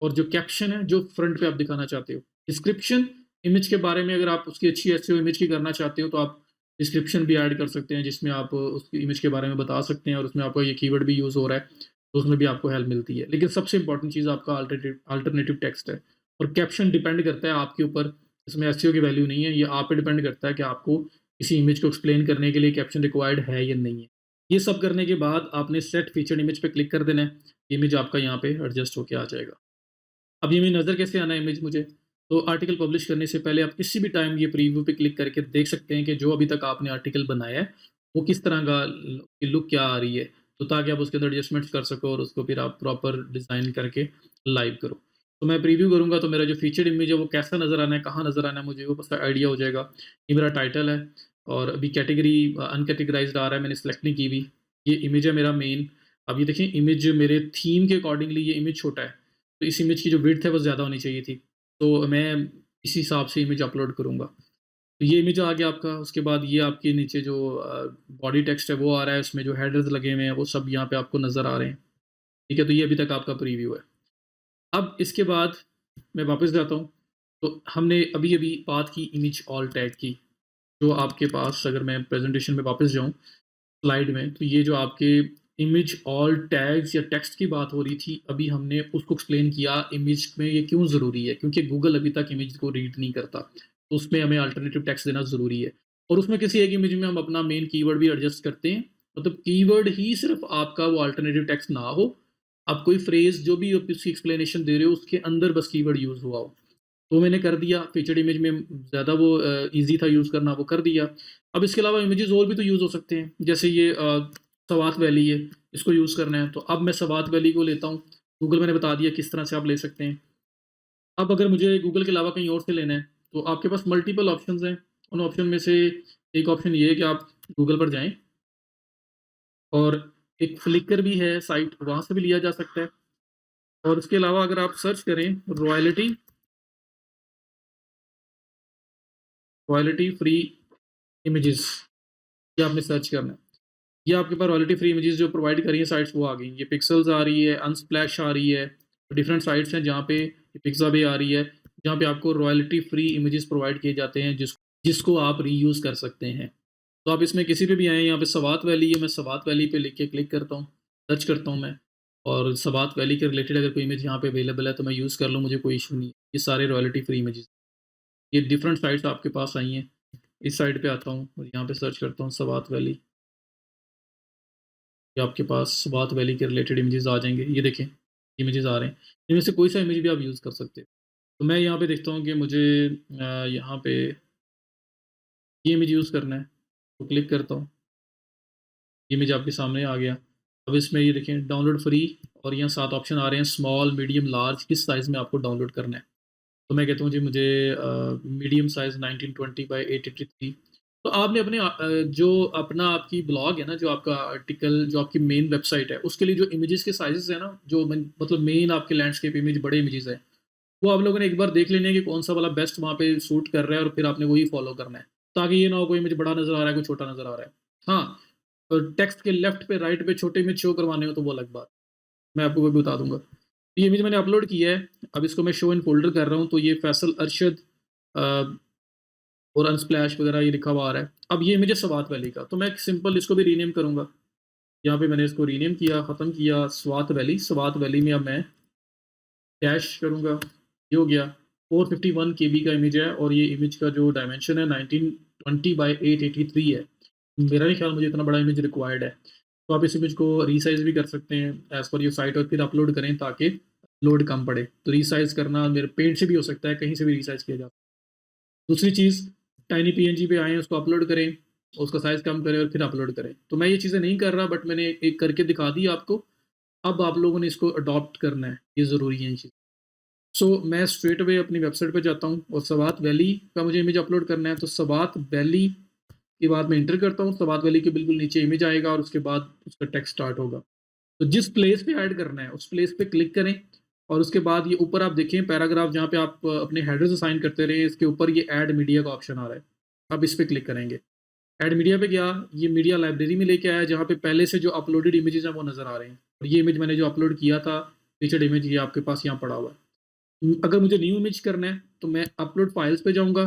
Speaker 1: और जो कैप्शन है, जो फ्रंट पे आप दिखाना चाहते हो। डिस्क्रिप्शन, इमेज के बारे में अगर आप उसकी अच्छी एसईओ इमेज की करना चाहते हो, तो आप डिस्क्रिप्शन भी ऐड कर सकते हैं, जिसमें आप उसकी इमेज के बारे में बता सकते हैं, और उसमें आपका ये कीवर्ड भी यूज़ हो रहा है, तो उसमें भी आपको हेल्प मिलती है। लेकिन सबसे इम्पोर्टेंट चीज़ आपका अल्टरनेटिव टेक्स्ट है, और कैप्शन डिपेंड करता है आपके ऊपर, इसमें एसईओ की वैल्यू नहीं है, ये आप पे डिपेंड करता है कि आपको किसी इमेज को एक्सप्लेन करने के लिए कैप्शन रिक्वायर्ड है या नहीं है। ये सब करने के बाद आपने सेट फीचर्ड इमेज पे क्लिक कर देना है। इमेज आपका यहाँ पे एडजस्ट होके आ जाएगा। अब ये मेरी नज़र कैसे आना है इमेज मुझे? तो आर्टिकल पब्लिश करने से पहले आप किसी भी टाइम ये प्रीव्यू पे क्लिक करके देख सकते हैं कि जो अभी तक आपने आर्टिकल बनाया है, वो किस तरह का लुक क्या आ रही है। तो ताकि आप उसके अंदर एडजस्टमेंट्स कर सको, और उसको फिर आप प्रॉपर डिज़ाइन करके लाइव करो। तो मैं प्रीव्यू करूँगा, तो मेरा जो फीचर्ड इमेज है, वो कैसा नज़र आना है, कहाँ नज़र आना है, मुझे वो बस आइडिया हो जाएगा। ये मेरा टाइटल है, और अभी कैटेगरी अनकैटेगराइज़्ड आ रहा है, मैंने सेलेक्ट नहीं की हुई। ये इमेज है मेरा मेन। अब ये देखिए, इमेज मेरे थीम के अकॉर्डिंगली ये इमेज छोटा है। तो इस इमेज की जो विड्थ है, वो ज़्यादा होनी चाहिए थी। तो मैं इस हिसाब से इमेज अपलोड करूँगा। तो ये इमेज आ गया आपका, उसके बाद ये आपके नीचे जो बॉडी टेक्स्ट है, वो आ रहा है, उसमें जो हेडर्स लगे हुए हैं, वो सब यहाँ पे आपको नज़र आ रहे हैं। ठीक है? तो ये अभी तक आपका प्रीव्यू है। अब इसके बाद मैं वापस जाता हूँ, तो हमने अभी-अभी बात की इमेज ऑल टैग की, जो आपके पास, अगर मैं प्रेज़ेंटेशन में वापस जाऊँ स्लाइड में, तो ये जो आपके इमेज ऑल टैग्स या टेक्स्ट की बात हो रही थी, अभी हमने उसको एक्सप्लेन किया इमेज में ये क्यों ज़रूरी है, क्योंकि गूगल अभी तक इमेज को रीड नहीं करता, तो उसमें हमें अल्टरनेटिव टेक्स्ट देना ज़रूरी है, और उसमें किसी एक इमेज में हम अपना मेन कीवर्ड भी एडजस्ट करते हैं, मतलब कीवर्ड ही सिर्फ आपका वो अल्टरनेटिव टेक्स्ट ना हो, आप कोई फ्रेज़ जो भी आप उसकी एक्सप्लेनेशन दे रहे हो, उसके अंदर बस कीवर्ड यूज़ हुआ हो। तो मैंने कर दिया, फीचर्ड इमेज में ज़्यादा वो ईज़ी था यूज़ करना, वो कर दिया। अब इसके अलावा इमेजेस और भी तो यूज़ हो सकते हैं, जैसे ये सवात वैली है, इसको यूज़ करना है, तो अब मैं सवात वैली को लेता हूँ। गूगल मैंने बता दिया किस तरह से आप ले सकते हैं। अब अगर मुझे गूगल के अलावा कहीं और से लेना है, तो आपके पास मल्टीपल ऑप्शंस हैं। उन ऑप्शन में से एक ऑप्शन ये है कि आप गूगल पर जाएँ और एक फ्लिकर भी है साइट, वहाँ से भी लिया जा सकता है। और इसके अलावा अगर आप सर्च करें रॉयल्टी फ्री इमेजेस, ये आपने सर्च करना है। ये आपके पास रॉयल्टी फ्री इमेजेस जो प्रोवाइड कर रही है साइट्स वो आ गई। ये पिक्सेल्स आ रही है, अनस्प्लैश आ रही है, डिफरेंट साइट्स हैं जहाँ पे पिक्साबे आ रही है, जहाँ पे आपको रॉयल्टी फ्री इमेजेस प्रोवाइड किए जाते हैं जिसको आप रीयूज़ कर सकते हैं। तो आप इसमें किसी पे भी आएँ, यहाँ पे सवात वैली है, मैं सवात वैली पे लिख के क्लिक करता हूँ, सर्च करता हूँ मैं, और सवात वैली के रिलेटेड अगर कोई इमेज यहाँ पे अवेलेबल है तो मैं यूज़ कर लूँ, मुझे कोई इश्यू नहीं है। ये सारे रॉयल्टी फ्री इमेजेस, ये डिफरेंट साइट्स आपके पास आई हैं। इस साइट पे आता हूँ और यहाँ पे सर्च करता हूँ सवात वैली, ये आपके पास सवात वैली के रिलेटेड इमेजेस आ जाएँगे। ये देखें, इमेजेस आ रहे हैं। इनमें से कोई सा इमेज भी आप यूज़ कर सकते हो। तो मैं यहाँ पे देखता हूँ कि मुझे यहाँ पे ये इमेज यूज़ करना है, तो क्लिक करता हूँ। इमेज आपके सामने आ गया। अब इसमें ये देखें डाउनलोड फ्री, और यहाँ 7 ऑप्शन आ रहे हैं, स्मॉल, मीडियम, लार्ज, किस साइज़ में आपको डाउनलोड करना है। तो मैं कहता हूँ जी मुझे मीडियम साइज़ 1920 बाय 883। तो आपने अपने जो अपना आपकी ब्लॉग है ना, जो आपका आर्टिकल, जो आपकी मेन वेबसाइट है, उसके लिए जो इमेजेस के साइज़ेज़ हैं ना, जो मतलब मेन आपके लैंडस्केप इमेज बड़े इमेजेस हैं, वो आप लोगों ने एक बार देख लेने हैं कि कौन-सा वाला बेस्ट वहाँ पे सूट कर रहा है, और फिर आपने वही फ़ॉलो करना है। ताकि ये ना हो कोई इमेज बड़ा नज़र आ रहा है, कोई छोटा नज़र आ रहा है। हाँ, और टेक्स्ट के लेफ्ट पे, राइट पे छोटे इमेज शो करवाने हो तो वो अलग बात, मैं आपको वो भी बता दूँगा। ये इमेज मैंने अपलोड की है, अब इसको मैं शो इन फ़ोल्डर कर रहा हूँ, तो ये फैसल अरशद अ, और अनस्प्लैश वगैरह ये लिखा हुआ आ रहा है। अब ये इमेज है स्वात वैली का, तो मैं सिंपल इसको भी रीनेम करूँगा। यहाँ पे मैंने इसको रीनेम किया, ख़त्म किया स्वात वैली में अब मैं डैश करूँगा, ये हो गया। 451 केबी का इमेज है, और ये इमेज का जो डायमेंशन है 1920 बाय 883 है। मेरा नहीं ख़्याल मुझे इतना बड़ा इमेज रिक्वायर्ड है। तो आप इस इमेज को रीसाइज़ भी कर सकते हैं एज़ पर योर साइट, और फिर अपलोड करें ताकि लोड कम पड़े। तो रीसाइज़ करना मेरे पेज से भी हो सकता है, कहीं से भी रीसाइज़ किया जा। दूसरी चीज़, टाइनी पीएनजी पे आएँ, उसको अपलोड करें, उसका साइज़ कम करें और फिर अपलोड करें। तो मैं ये चीज़ें नहीं कर रहा, बट मैंने एक करके दिखा दी आपको। अब आप लोगों ने इसको अडॉप्ट करना है, ये ज़रूरी है ये चीज़। सो मैं स्ट्रेट अवे अपनी वेबसाइट पे जाता हूँ, और सवात वैली का मुझे इमेज अपलोड करना है, तो सवात वैली के बाद मैं एंटर करता हूँ, सवात वैली के बिल्कुल नीचे इमेज आएगा, और उसके बाद उसका टेक्स्ट स्टार्ट होगा। तो जिस प्लेस पे ऐड करना है, उस प्लेस पे क्लिक करें, और उसके बाद ये ऊपर आप देखें पैराग्राफ, जहाँ पे आप अपने हेडर्स असाइन करते रहे, इसके ऊपर ये ऐड मीडिया का ऑप्शन आ रहा है। अब इस पे क्लिक करेंगे। ऐड मीडिया पे गया, ये मीडिया लाइब्रेरी में लेके आया, जहाँ पे पहले से जो अपलोडेड इमेजेस हैं वो नज़र आ रहे हैं, और ये इमेज मैंने जो अपलोड किया था, फीचर्ड इमेज, ये आपके पास यहाँ पड़ा हुआ है। अगर मुझे न्यू इमेज करना है तो मैं अपलोड फाइल्स पे जाऊँगा,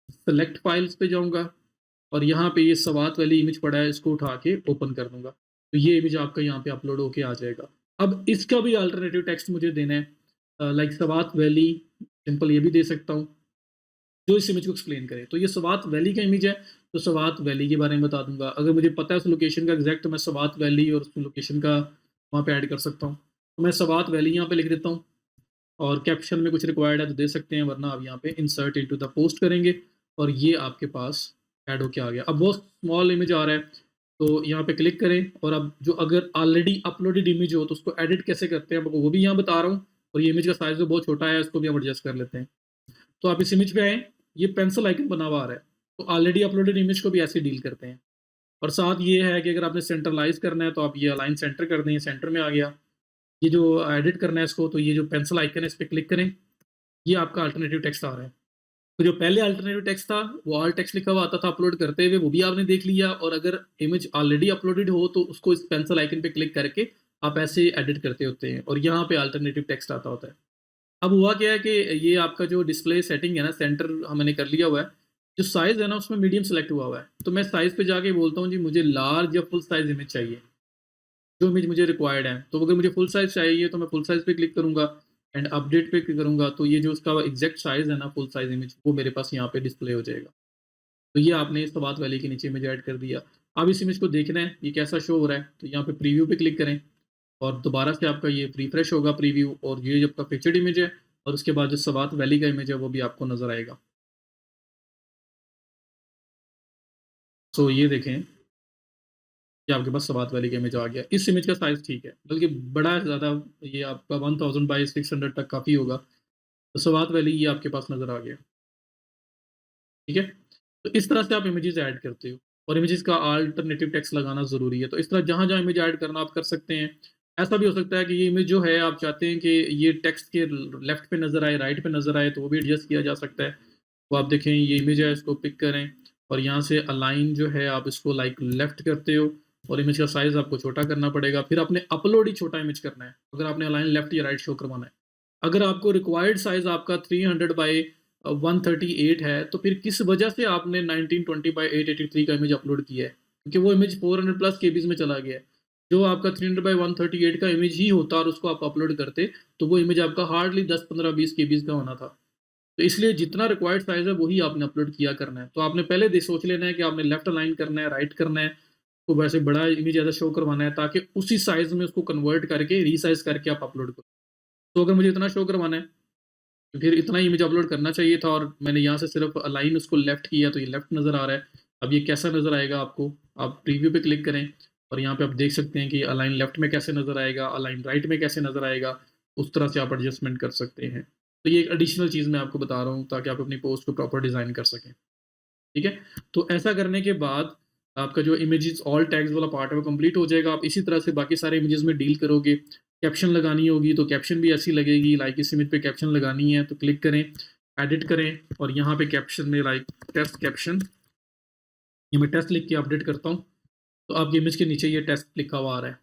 Speaker 1: सेलेक्ट फाइल्स पे जाऊँगा, और यहाँ पे ये सवात वाली इमेज पड़ा है, इसको उठा के ओपन कर दूँगा। तो ये इमेज आपका यहाँ पे अपलोड होके आ जाएगा। अब इसका भी अल्टरनेटिव टेक्स्ट मुझे देना है, लाइक सवात वैली, सिंपल ये भी दे सकता हूँ, जो इस इमेज को एक्सप्लेन करे। तो ये सवात वैली का इमेज है, तो सवात वैली के बारे में बता दूँगा। अगर मुझे पता है उस लोकेशन का एग्ज़ैक्ट, तो मैं सवात वैली और उस लोकेशन का वहाँ पे ऐड कर सकता हूँ। तो मैं सवात वैली यहाँ पे लिख देता हूँ, और कैप्शन में कुछ रिक्वायर्ड है तो दे सकते हैं, वरना आप यहाँ पे इंसर्ट इनटू द पोस्ट करेंगे, और ये आपके पास ऐड होके आ गया। अब बहुत स्मॉल इमेज आ रहा है, तो यहाँ पे क्लिक करें, और अब जो अगर ऑलरेडी अपलोडेड इमेज हो तो उसको एडिट कैसे करते हैं, आपको वो भी यहाँ बता रहा हूँ। और ये इमेज का साइज़ जो बहुत छोटा है, इसको भी हम एडजस्ट कर लेते हैं। तो आप इस इमेज पे आएँ, ये पेंसिल आइकन बना हुआ आ रहा है, तो ऑलरेडी अपलोडेड इमेज को भी ऐसे डील करते हैं। और साथ ये है कि अगर आपने सेंट्रलाइज़ करना है, तो आप ये अलाइन सेंटर कर दें, सेंटर में आ गया। ये जो एडिट करना है इसको, तो ये जो पेंसिल आइकन है, इस पे क्लिक करें, ये आपका अल्टरनेटिव टेक्स्ट आ रहा है। तो जो पहले अल्टरनेटिव टेक्स्ट था, वो ऑल टेक्स्ट लिखा हुआ आता था अपलोड करते हुए, वो भी आपने देख लिया, और अगर इमेज ऑलरेडी अपलोडेड हो तो उसको इस पेंसिल आइकन पे क्लिक करके आप ऐसे एडिट करते होते हैं, और यहाँ पे अल्टरनेटिव टेक्स्ट आता होता है। अब हुआ क्या है कि ये आपका जो डिस्प्ले सेटिंग है ना, सेंटर मैंने कर लिया हुआ है, जो साइज़ है ना उसमें मीडियम सेलेक्ट हुआ हुआ है, तो मैं साइज़ पे जाके बोलता हूँ जी मुझे लार्ज या फुल साइज़ इमेज चाहिए, जो इमेज मुझे रिक्वायर्ड है। तो अगर मुझे फुल साइज़ चाहिए तो मैं फुल साइज़ पे क्लिक करूँगा, एंड अपडेट पे क्लिक करूँगा, तो ये जो उसका एग्ज़ैक्ट साइज़ है ना फुल साइज़ इमेज, वो मेरे पास यहाँ पे डिस्प्ले हो जाएगा। तो ये आपने इस बात वैली के नीचे इमेज ऐड कर दिया। अब इस इमेज को देखना है ये कैसा शो हो रहा है, तो यहाँ पे प्रीव्यू पे क्लिक करें, और दोबारा से आपका ये रिफ्रेश होगा प्रीव्यू, और ये जो आपका फीचर्ड इमेज है, और उसके बाद जो सवात वैली का इमेज है वो भी आपको नज़र आएगा। सो ये देखें, ये आपके पास सवात वैली का इमेज आ गया। इस इमेज का साइज़ ठीक है, बल्कि बड़ा है ज़्यादा, ये आपका 1000 बाय 600 तक काफ़ी होगा। तो सवात वैली ये आपके पास नज़र आ गया, ठीक है? तो इस तरह से आप इमेजेस ऐड करते हो और इमेजेस का अल्टरनेटिव टेक्स्ट लगाना ज़रूरी है। तो इस तरह जहाँ-जहाँ इमेज ऐड करना आप कर सकते हैं। ऐसा भी हो सकता है कि ये इमेज जो है आप चाहते हैं कि ये टेक्स्ट के लेफ्ट पे नज़र आए, राइट पे नज़र आए, तो वो भी एडजस्ट किया जा सकता है। तो आप देखें ये इमेज है, इसको पिक करें और यहाँ से अलाइन जो है आप इसको लाइक लेफ्ट करते हो और इमेज का साइज़ आपको छोटा करना पड़ेगा। फिर आपने अपलोड ही छोटा इमेज करना है, अगर आपने अलाइन लेफ्ट या राइट शो करवाना है। अगर आपको रिक्वायर्ड साइज़ आपका 300 बाय 138 है, तो फिर किस वजह से आपने 1920 बाय 883 का इमेज अपलोड किया है? क्योंकि वो इमेज 400 प्लस केबीज़ में चला गया है। जो आपका 300 बाय 138 का इमेज ही होता और उसको आप अपलोड करते, तो वो इमेज आपका हार्डली 10, 15, 20 केबीज़ का होना था। तो इसलिए जितना रिक्वायर्ड साइज़ है, वही आपने अपलोड किया करना है। तो आपने पहले दे सोच लेना है कि आपने लेफ्ट अलाइन करना है, राइट करना है, तो वैसे बड़ा इमेज ज़्यादा शो करवाना है, ताकि उसी साइज़ में उसको कन्वर्ट करके, रीसाइज़ करके आप अपलोड करो। तो अगर मुझे इतना शो करवाना है, तो फिर इतना ही इमेज अपलोड करना चाहिए था और मैंने यहाँ से सिर्फ अलाइन उसको लेफ्ट किया, तो ये लेफ्ट नज़र आ रहा है। अब ये कैसा नज़र आएगा आपको? आप प्रीव्यू पे क्लिक करें और यहाँ पे आप देख सकते हैं कि अलाइन लेफ्ट में कैसे नज़र आएगा, अलाइन राइट में कैसे नज़र आएगा, उस तरह से आप एडजस्टमेंट कर सकते हैं। तो ये एक एडिशनल चीज़ मैं आपको बता रहा हूँ ताकि आप अपनी पोस्ट को प्रॉपर डिज़ाइन कर सकें। ठीक है? तो ऐसा करने के बाद आपका जो इमेजेस ऑल टैग्स वाला पार्ट है वो कंप्लीट हो जाएगा। आप इसी तरह से बाकी सारे इमेजेस में डील करोगे। कैप्शन लगानी होगी तो कैप्शन भी ऐसी लगेगी, लाइक इस इमेज पे कैप्शन लगानी है तो क्लिक करें, एडिट करें और यहाँ पे कैप्शन में लाइक टेस्ट कैप्शन, ये मैं टेस्ट लिख के अपडेट करता हूँ, तो आपकी इमेज के नीचे ये टेस्ट लिखा हुआ आ रहा है।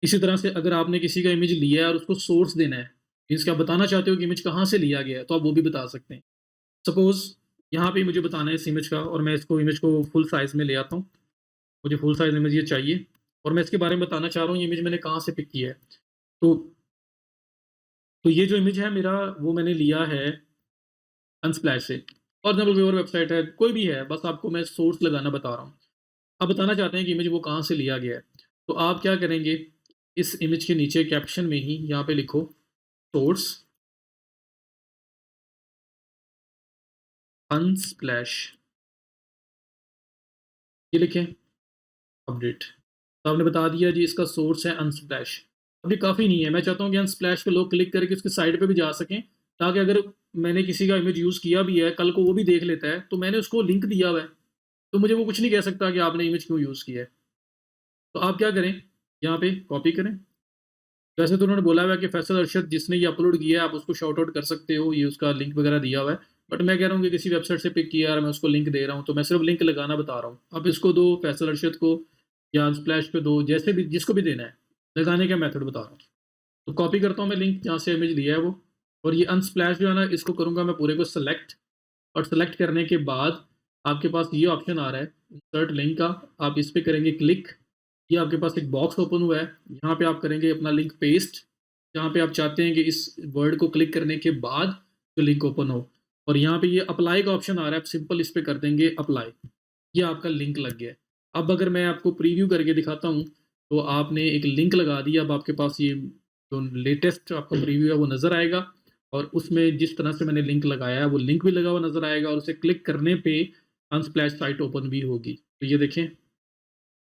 Speaker 1: इसी तरह से अगर आपने किसी का इमेज लिया है और उसको सोर्स देना है, मीन्स कि आप बताना चाहते हो कि इमेज कहाँ से लिया गया है, तो आप वो भी बता सकते हैं। सपोज़ यहाँ पे मुझे बताना है इस इमेज का और मैं इसको इमेज को फुल साइज़ में ले आता हूँ। मुझे फुल साइज़ इमेज ये चाहिए और मैं इसके बारे में बताना चाह रहा हूँ, ये इमेज मैंने कहाँ से पिक किया है। तो तो ये जो इमेज है मेरा, वो मैंने लिया है अनस्प्लैश से। ओरिजिनल व्यूअर वेबसाइट है, कोई भी है, बस आपको मैं सोर्स लगाना बता रहा हूँ। आप बताना चाहते हैं कि इमेज वो कहाँ से लिया गया है। तो आप क्या करेंगे, इस इमेज के नीचे कैप्शन में ही यहाँ पे लिखो सोर्स अनस्प्लैश, ये लिखें, अपडेट। तो आपने बता दिया जी इसका सोर्स है अनस्प्लैश। अब ये काफ़ी नहीं है, मैं चाहता हूँ कि अनस्प्लैश पे लोग क्लिक करके उसकी साइड पे भी जा सकें, ताकि अगर मैंने किसी का इमेज यूज़ किया भी है, कल को वो भी देख लेता है, तो मैंने उसको लिंक दिया हुआ है, तो मुझे वो कुछ नहीं कह सकता कि आपने इमेज क्यों यूज़ किया है। तो आप क्या करें, यहाँ पे कॉपी करें। वैसे तो उन्होंने बोला हुआ है कि फैसल अरशद जिसने ये अपलोड किया है, आप उसको शाउट आउट कर सकते हो, ये उसका लिंक वगैरह दिया हुआ है। बट मैं कह रहा हूँ कि किसी वेबसाइट से पिक किया और मैं उसको लिंक दे रहा हूँ, तो मैं सिर्फ लिंक लगाना बता रहा हूँ। आप इसको दो फैसल अरशद को या अनस्प्लैश पे दो, जैसे भी जिसको भी देना है, लगाने का मेथड बता रहा हूँ। तो कॉपी करता हूँ मैं लिंक जहाँ से इमेज लिया है वो, और ये अनस्प्लैश जो है ना, इसको करूँगा मैं पूरे को सेलेक्ट, और सेलेक्ट करने के बाद आपके पास ये ऑप्शन आ रहा है इंसर्ट लिंक का, आप इस पे करेंगे क्लिक। ये आपके पास एक बॉक्स ओपन हुआ है, यहाँ पे आप करेंगे अपना लिंक पेस्ट, जहाँ पे आप चाहते हैं कि इस वर्ड को क्लिक करने के बाद जो लिंक ओपन हो, और यहाँ पे ये अप्लाई का ऑप्शन आ रहा है, आप सिंपल इस पे कर देंगे अप्लाई, ये आपका लिंक लग गया है। अब अगर मैं आपको प्रीव्यू करके दिखाता हूँ, तो आपने एक लिंक लगा दिया, अब आपके पास ये जो लेटेस्ट आपका प्रीव्यू है वो नज़र आएगा, और उसमें जिस तरह से मैंने लिंक लगाया है वो लिंक भी लगा हुआ नज़र आएगा, और उसे क्लिक करने पे अनस्प्लैश साइट ओपन भी होगी। तो ये देखें,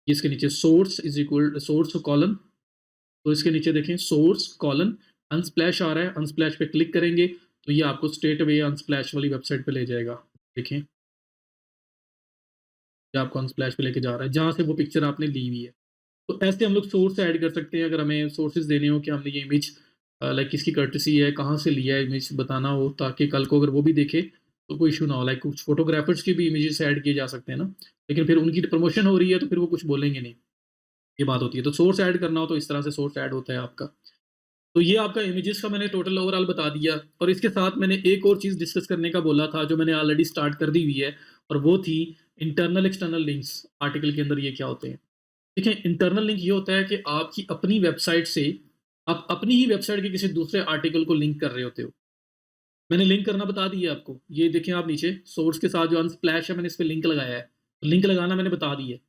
Speaker 1: इसके नीचे source is equal source colon, तो इसके नीचे देखें सोर्स कॉलन अनस्प्लैश आ रहा है, अनस्प्लैश पे क्लिक करेंगे तो ये आपको स्ट्रेट अवे अनस्प्लैश वाली वेबसाइट पे ले जाएगा। देखें, ये आपको अनस्प्लैश पे लेके जा रहा है, जहाँ से वो पिक्चर आपने ली हुई है। तो ऐसे हम लोग सोर्स ऐड कर सकते हैं, अगर हमें सोर्सेज़ देने हो कि हमने ये इमेज लाइक किसकी कर्टेसी है, कहाँ से लिया है इमेज बताना हो, ताकि कल को अगर वो भी देखे तो कोई इश्यू ना हो। लाइक कुछ फोटोग्राफर्स की भी इमेजेस ऐड किए जा सकते हैं ना, लेकिन फिर उनकी प्रमोशन हो रही है तो फिर वो कुछ बोलेंगे नहीं, ये बात होती है। तो सोर्स ऐड करना हो तो इस तरह से सोर्स ऐड होता है आपका। तो ये आपका इमेजेस का मैंने टोटल ओवरऑल बता दिया, और इसके साथ मैंने एक और चीज़ डिस्कस करने का बोला था जो मैंने ऑलरेडी स्टार्ट कर दी हुई है, और वो थी इंटरनल एक्सटर्नल लिंक्स। आर्टिकल के अंदर ये क्या होते हैं? देखिए, इंटरनल लिंक ये होता है कि आपकी अपनी वेबसाइट से आप अपनी ही वेबसाइट के किसी दूसरे आर्टिकल को लिंक कर रहे होते हो। मैंने लिंक करना बता दिया आपको, ये देखें आप नीचे सोर्स के साथ जो अनस्प्लैश है मैंने इस पे लिंक लगाया है, तो लिंक लगाना मैंने बता दिया है।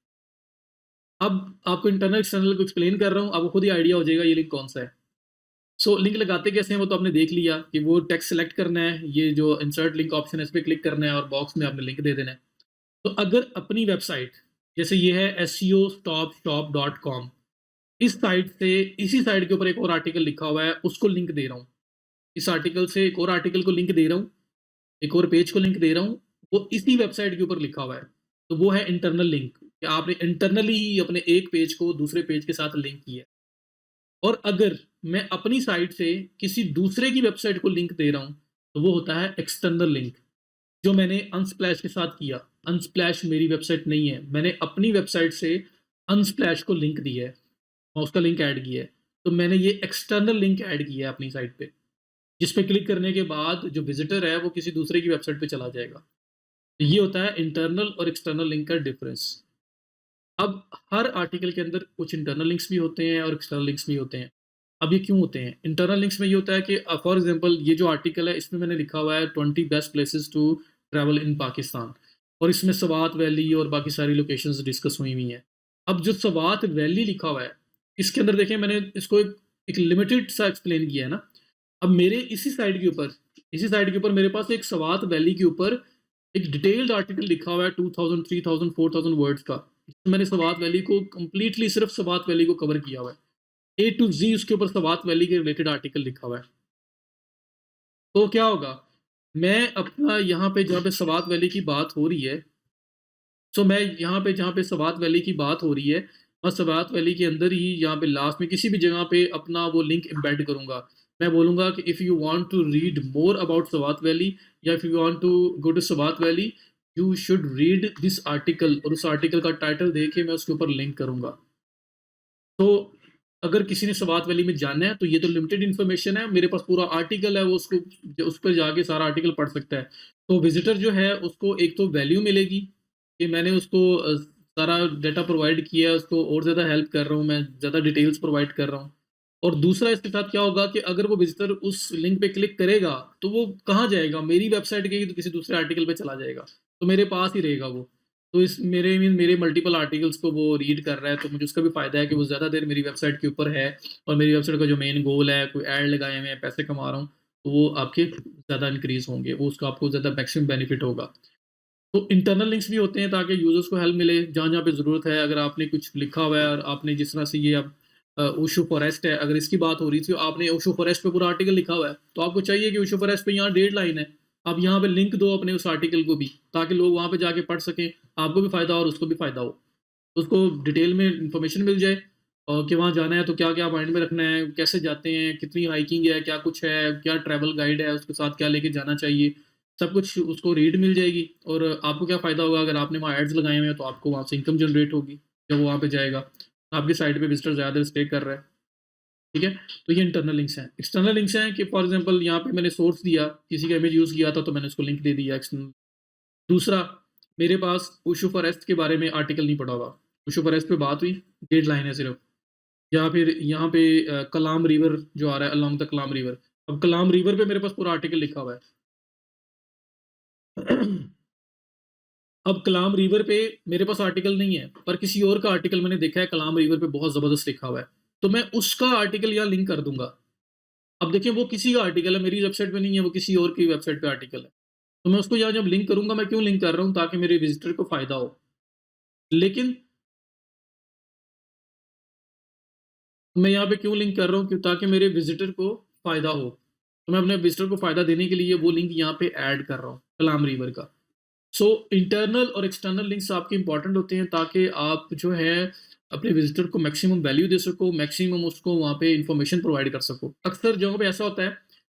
Speaker 1: अब आपको इंटरनल एक्सटर्नल को एक्सप्लेन कर रहा हूँ, आपको खुद ही आइडिया हो जाएगा ये लिंक कौन सा है। सो लिंक लगाते कैसे हैं वो तो आपने देख लिया कि वो टेक्स्ट सेलेक्ट करना है, ये जो इंसर्ट लिंक ऑप्शन है इस पे क्लिक करना है और बॉक्स में आपने लिंक दे देना है। तो अगर अपनी वेबसाइट, जैसे ये है SEOstopshop.com, इस साइट से, इसी साइट के ऊपर एक और आर्टिकल लिखा हुआ है, उसको लिंक दे रहा हूँ। इस आर्टिकल से एक और आर्टिकल को लिंक दे रहा हूँ, एक और पेज को लिंक दे रहा हूँ, वो इसी वेबसाइट के ऊपर लिखा हुआ है। तो वो है इंटरनल लिंक कि आपने इंटरनली ही अपने एक पेज को दूसरे पेज के साथ लिंक किया है। और अगर मैं अपनी साइट से किसी दूसरे की वेबसाइट को लिंक दे रहा हूँ, तो वो होता है एक्सटर्नल लिंक, जो मैंने अनस्प्लैश के साथ किया। अनस्प्लैश मेरी वेबसाइट नहीं है, मैंने अपनी वेबसाइट से अनस्प्लैश को लिंक दिया है और उसका लिंक ऐड किया है। तो मैंने ये एक्सटर्नल लिंक ऐड किया है अपनी साइट पे, जिस पे क्लिक करने के बाद जो विज़िटर है वो किसी दूसरे की वेबसाइट पे चला जाएगा। तो ये होता है इंटरनल और एक्सटर्नल लिंक का डिफरेंस। अब हर आर्टिकल के अंदर कुछ इंटरनल लिंक्स भी होते हैं और एक्सटर्नल लिंक्स भी होते हैं। अब ये क्यों होते हैं? इंटरनल लिंक्स में ये होता है कि फॉर एग्ज़ाम्पल ये जो आर्टिकल है इसमें मैंने लिखा हुआ है 20 best places to travel in Pakistan, और इसमें स्वात वैली और बाकी सारी लोकेशंस डिस्कस हुई हुई हैं। अब जो स्वात वैली लिखा हुआ है, इसके अंदर देखिए मैंने इसको एक लिमिटेड सा एक्सप्लेन किया है ना। अब मेरे इसी साइट के ऊपर मेरे पास एक स्वात वैली के ऊपर एक डिटेल्ड आर्टिकल लिखा हुआ है 2000, 3000, 4000 वर्ड्स का। इसमें मैंने स्वात वैली को कंप्लीटली सिर्फ स्वात वैली को कवर किया हुआ है। ए टू जी उसके ऊपर स्वात वैली के रिलेटेड आर्टिकल लिखा हुआ है। तो क्या होगा, मैं अपना यहाँ पे जहाँ पे स्वात वैली की बात हो रही है, सो मैं यहाँ पे जहाँ पे स्वात वैली की बात हो रही है, और स्वात वैली के अंदर ही यहाँ पे लास्ट में किसी भी जगह पे अपना वो लिंक एम्बेड करूँगा। मैं बोलूँगा कि if you want to read more about Swat valley, या if you want to go to Swat valley, you should read this article, और उस आर्टिकल का टाइटल दे के मैं उसके ऊपर लिंक करूँगा। तो अगर किसी ने स्वात वैली में जाना है तो ये तो लिमिटेड इन्फॉर्मेशन है, मेरे पास पूरा आर्टिकल है, वो उसको उस पर जाके सारा आर्टिकल पढ़ सकता है। तो विज़िटर जो है उसको एक तो वैल्यू मिलेगी कि मैंने उसको सारा डाटा प्रोवाइड किया है, उसको और ज़्यादा हेल्प कर रहा हूँ, मैं ज़्यादा डिटेल्स प्रोवाइड कर रहा हूँ। और दूसरा इसके साथ क्या होगा कि अगर वो विज़िटर उस लिंक पे क्लिक करेगा, तो वो कहाँ जाएगा? मेरी वेबसाइट गई तो किसी दूसरे आर्टिकल पे चला जाएगा, तो मेरे पास ही रहेगा वो। तो इस मेरे मल्टीपल आर्टिकल्स को वो रीड कर रहा है, तो मुझे उसका भी फ़ायदा है कि वो ज़्यादा देर मेरी वेबसाइट के ऊपर है, और मेरी वेबसाइट का जो मेन गोल है, कोई ऐड लगाए हुए हैं, पैसे कमा रहा हूँ, तो वो आपके ज़्यादा इंक्रीज़ होंगे, वो उसका आपको ज़्यादा मैक्सिमम बेनिफिट होगा। तो इंटरनल लिंक्स भी होते हैं ताकि यूज़र्स को हेल्प मिले, जहाँ-जहाँ पे ज़रूरत है। अगर आपने कुछ लिखा हुआ है और आपने जिस तरह से ये अब ओशो फॉरेस्ट है, अगर इसकी बात हो रही थी, आपने ओशो फॉरेस्ट पे पूरा आर्टिकल लिखा हुआ है, तो आपको चाहिए कि ओशो फॉरेस्ट पे यहाँ 1.5 लाइन है, आप यहाँ पे लिंक दो अपने उस आर्टिकल को भी, ताकि लोग वहाँ पे जाके पढ़ सकें, आपको भी फ़ायदा हो और उसको भी फ़ायदा हो। उसको डिटेल में इन्फॉर्मेशन मिल जाए, कि वहाँ जाना है तो क्या-क्या माइंड में रखना है, कैसे जाते हैं, कितनी हाइकिंग है, क्या कुछ है, क्या ट्रैवल गाइड है, उसके साथ क्या लेके जाना चाहिए, सब कुछ उसको रीड मिल जाएगी। और आपको क्या फ़ायदा होगा, अगर आपने वहाँ एड्स लगाए हुए हैं तो आपको वहाँ से इनकम जनरेट होगी, जब वो वहाँ पे जाएगा। आपकी साइट पे विज़िटर ज़्यादा देर स्टे कर रहा है, ठीक है? तो ये इंटरनल लिंक्स हैं। एक्सटर्नल लिंक्स हैं कि फॉर एग्ज़ाम्पल यहाँ पे मैंने सोर्स दिया, किसी का इमेज यूज़ किया था तो मैंने उसको लिंक दे दिया एक्सटर्नल। दूसरा, मेरे पास ओशो फॉरेस्ट के बारे में आर्टिकल नहीं पढ़ा हुआ। ओशो फॉरेस्ट पे बात हुई, 1.5 लाइन है सिर्फ़। या फिर यहाँ पे कलाम रिवर जो आ रहा है, अलोंग द कलाम रिवर। अब कलाम रिवर पे मेरे पास पूरा आर्टिकल लिखा हुआ है। अब कलाम रिवर पे मेरे पास आर्टिकल नहीं है, पर किसी और का आर्टिकल मैंने देखा है कलाम रिवर पे बहुत ज़बरदस्त लिखा हुआ है। तो मैं उसका आर्टिकल यहाँ लिंक कर दूँगा। अब देखिए वो किसी का आर्टिकल है, मेरी वेबसाइट पे नहीं है, वो किसी और की वेबसाइट पे आर्टिकल है। तो मैं उसको यहाँ जब लिंक करूँगा, मैं क्यों लिंक कर रहा हूँ? ताकि मेरे विज़िटर को फ़ायदा हो। लेकिन मैं यहाँ पे क्यों लिंक कर रहा हूँ कि ताकि मेरे विज़िटर को फ़ायदा हो। तो मैं अपने विज़िटर को फ़ायदा देने के लिए वो लिंक यहाँ पे ऐड कर रहा हूँ, कलाम रिवर का। सो इंटरनल और एक्सटर्नल लिंक्स आपके इम्पोर्टेंट होते हैं ताकि आप जो है अपने विज़िटर को मैक्सिमम वैल्यू दे सको, मैक्सिमम उसको वहाँ पे इन्फॉर्मेशन प्रोवाइड कर सको। अक्सर जगहों पे ऐसा होता है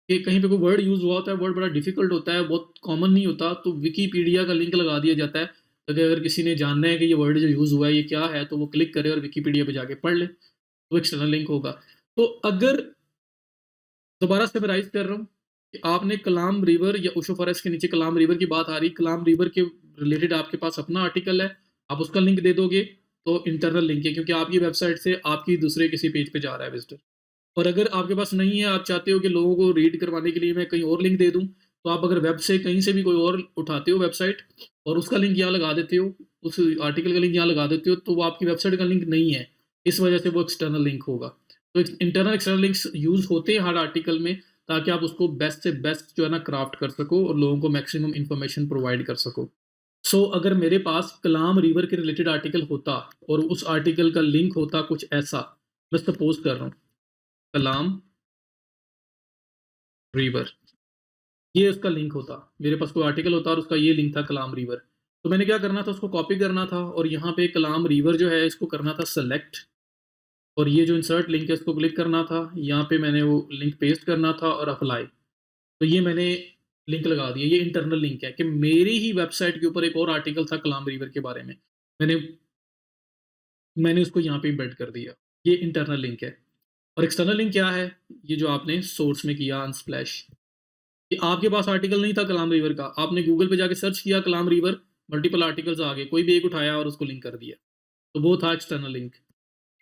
Speaker 1: कि कहीं पे कोई वर्ड यूज़ हुआ होता है, वर्ड बड़ा डिफ़िकल्ट होता है, बहुत कॉमन नहीं होता, तो विकिपीडिया का लिंक लगा दिया जाता है, ताकि अगर किसी ने जानना है कि ये वर्ड जो यूज़ हुआ है, ये क्या है, तो वो क्लिक करे और विकिपीडिया पे जाके पढ़ ले। तो एक्सटर्नल लिंक होगा। तो अगर दोबारा समराइज़ कर रहा हूँ कि आपने कलाम रिवर या ओशो फॉरेस्ट के नीचे कलाम रिवर की बात आ रही, कलाम रिवर के रिलेटेड आपके पास अपना आर्टिकल है, आप उसका लिंक दे दोगे, तो इंटरनल लिंक है क्योंकि आपकी वेबसाइट से आपकी दूसरे किसी पेज पे जा रहा है विज़िटर। और अगर आपके पास नहीं है, आप चाहते हो कि लोगों को रीड करवाने के लिए मैं कहीं और लिंक दे दूँ, तो आप अगर वेब से कहीं से भी कोई और उठाते हो वेबसाइट और उसका लिंक यहाँ लगा देते हो, उस आर्टिकल का लिंक यहाँ लगा देते हो, तो वो आपकी वेबसाइट का लिंक नहीं है। इस वजह से वो एक्सटर्नल लिंक होगा। तो इंटरनल एक्सटर्नल लिंक्स यूज़ होते हैं हर आर्टिकल में, ताकि आप उसको बेस्ट से बेस्ट जो है ना क्राफ्ट कर सको और लोगों को मैक्सिमम इन्फॉर्मेशन प्रोवाइड कर सको। सो अगर मेरे पास कलाम रिवर के रिलेटेड आर्टिकल होता और उस आर्टिकल का लिंक होता कुछ ऐसा, मैं सपोज़ कर रहा हूँ, कलाम रिवर। ये उसका लिंक होता। मेरे पास कोई आर्टिकल होता और उसका ये लिंक था कलाम रिवर। तो मैंने क्या करना था, उसको कॉपी करना था और यहाँ पे कलाम रिवर जो है इसको करना था सेलेक्ट, और ये जो इंसर्ट लिंक है इसको क्लिक करना था। यहाँ पे मैंने वो लिंक पेस्ट करना था और अप्लाई। तो ये मैंने लिंक लगा दिया। ये इंटरनल लिंक है कि मेरी ही वेबसाइट के ऊपर एक और आर्टिकल था कलाम रिवर के बारे में। मैंने मैंने उसको यहाँ पे एम्बेड कर दिया। ये इंटरनल लिंक है। और एक्सटर्नल लिंक क्या है? ये जो आपने सोर्स में किया अनस्प्लैश, कि आपके पास आर्टिकल नहीं था कलाम रिवर का, आपने गूगल पे जाके सर्च किया कलाम रिवर, मल्टीपल आर्टिकल्स आ गए, कोई भी एक उठाया और उसको लिंक कर दिया। तो वो था एक्सटर्नल लिंक।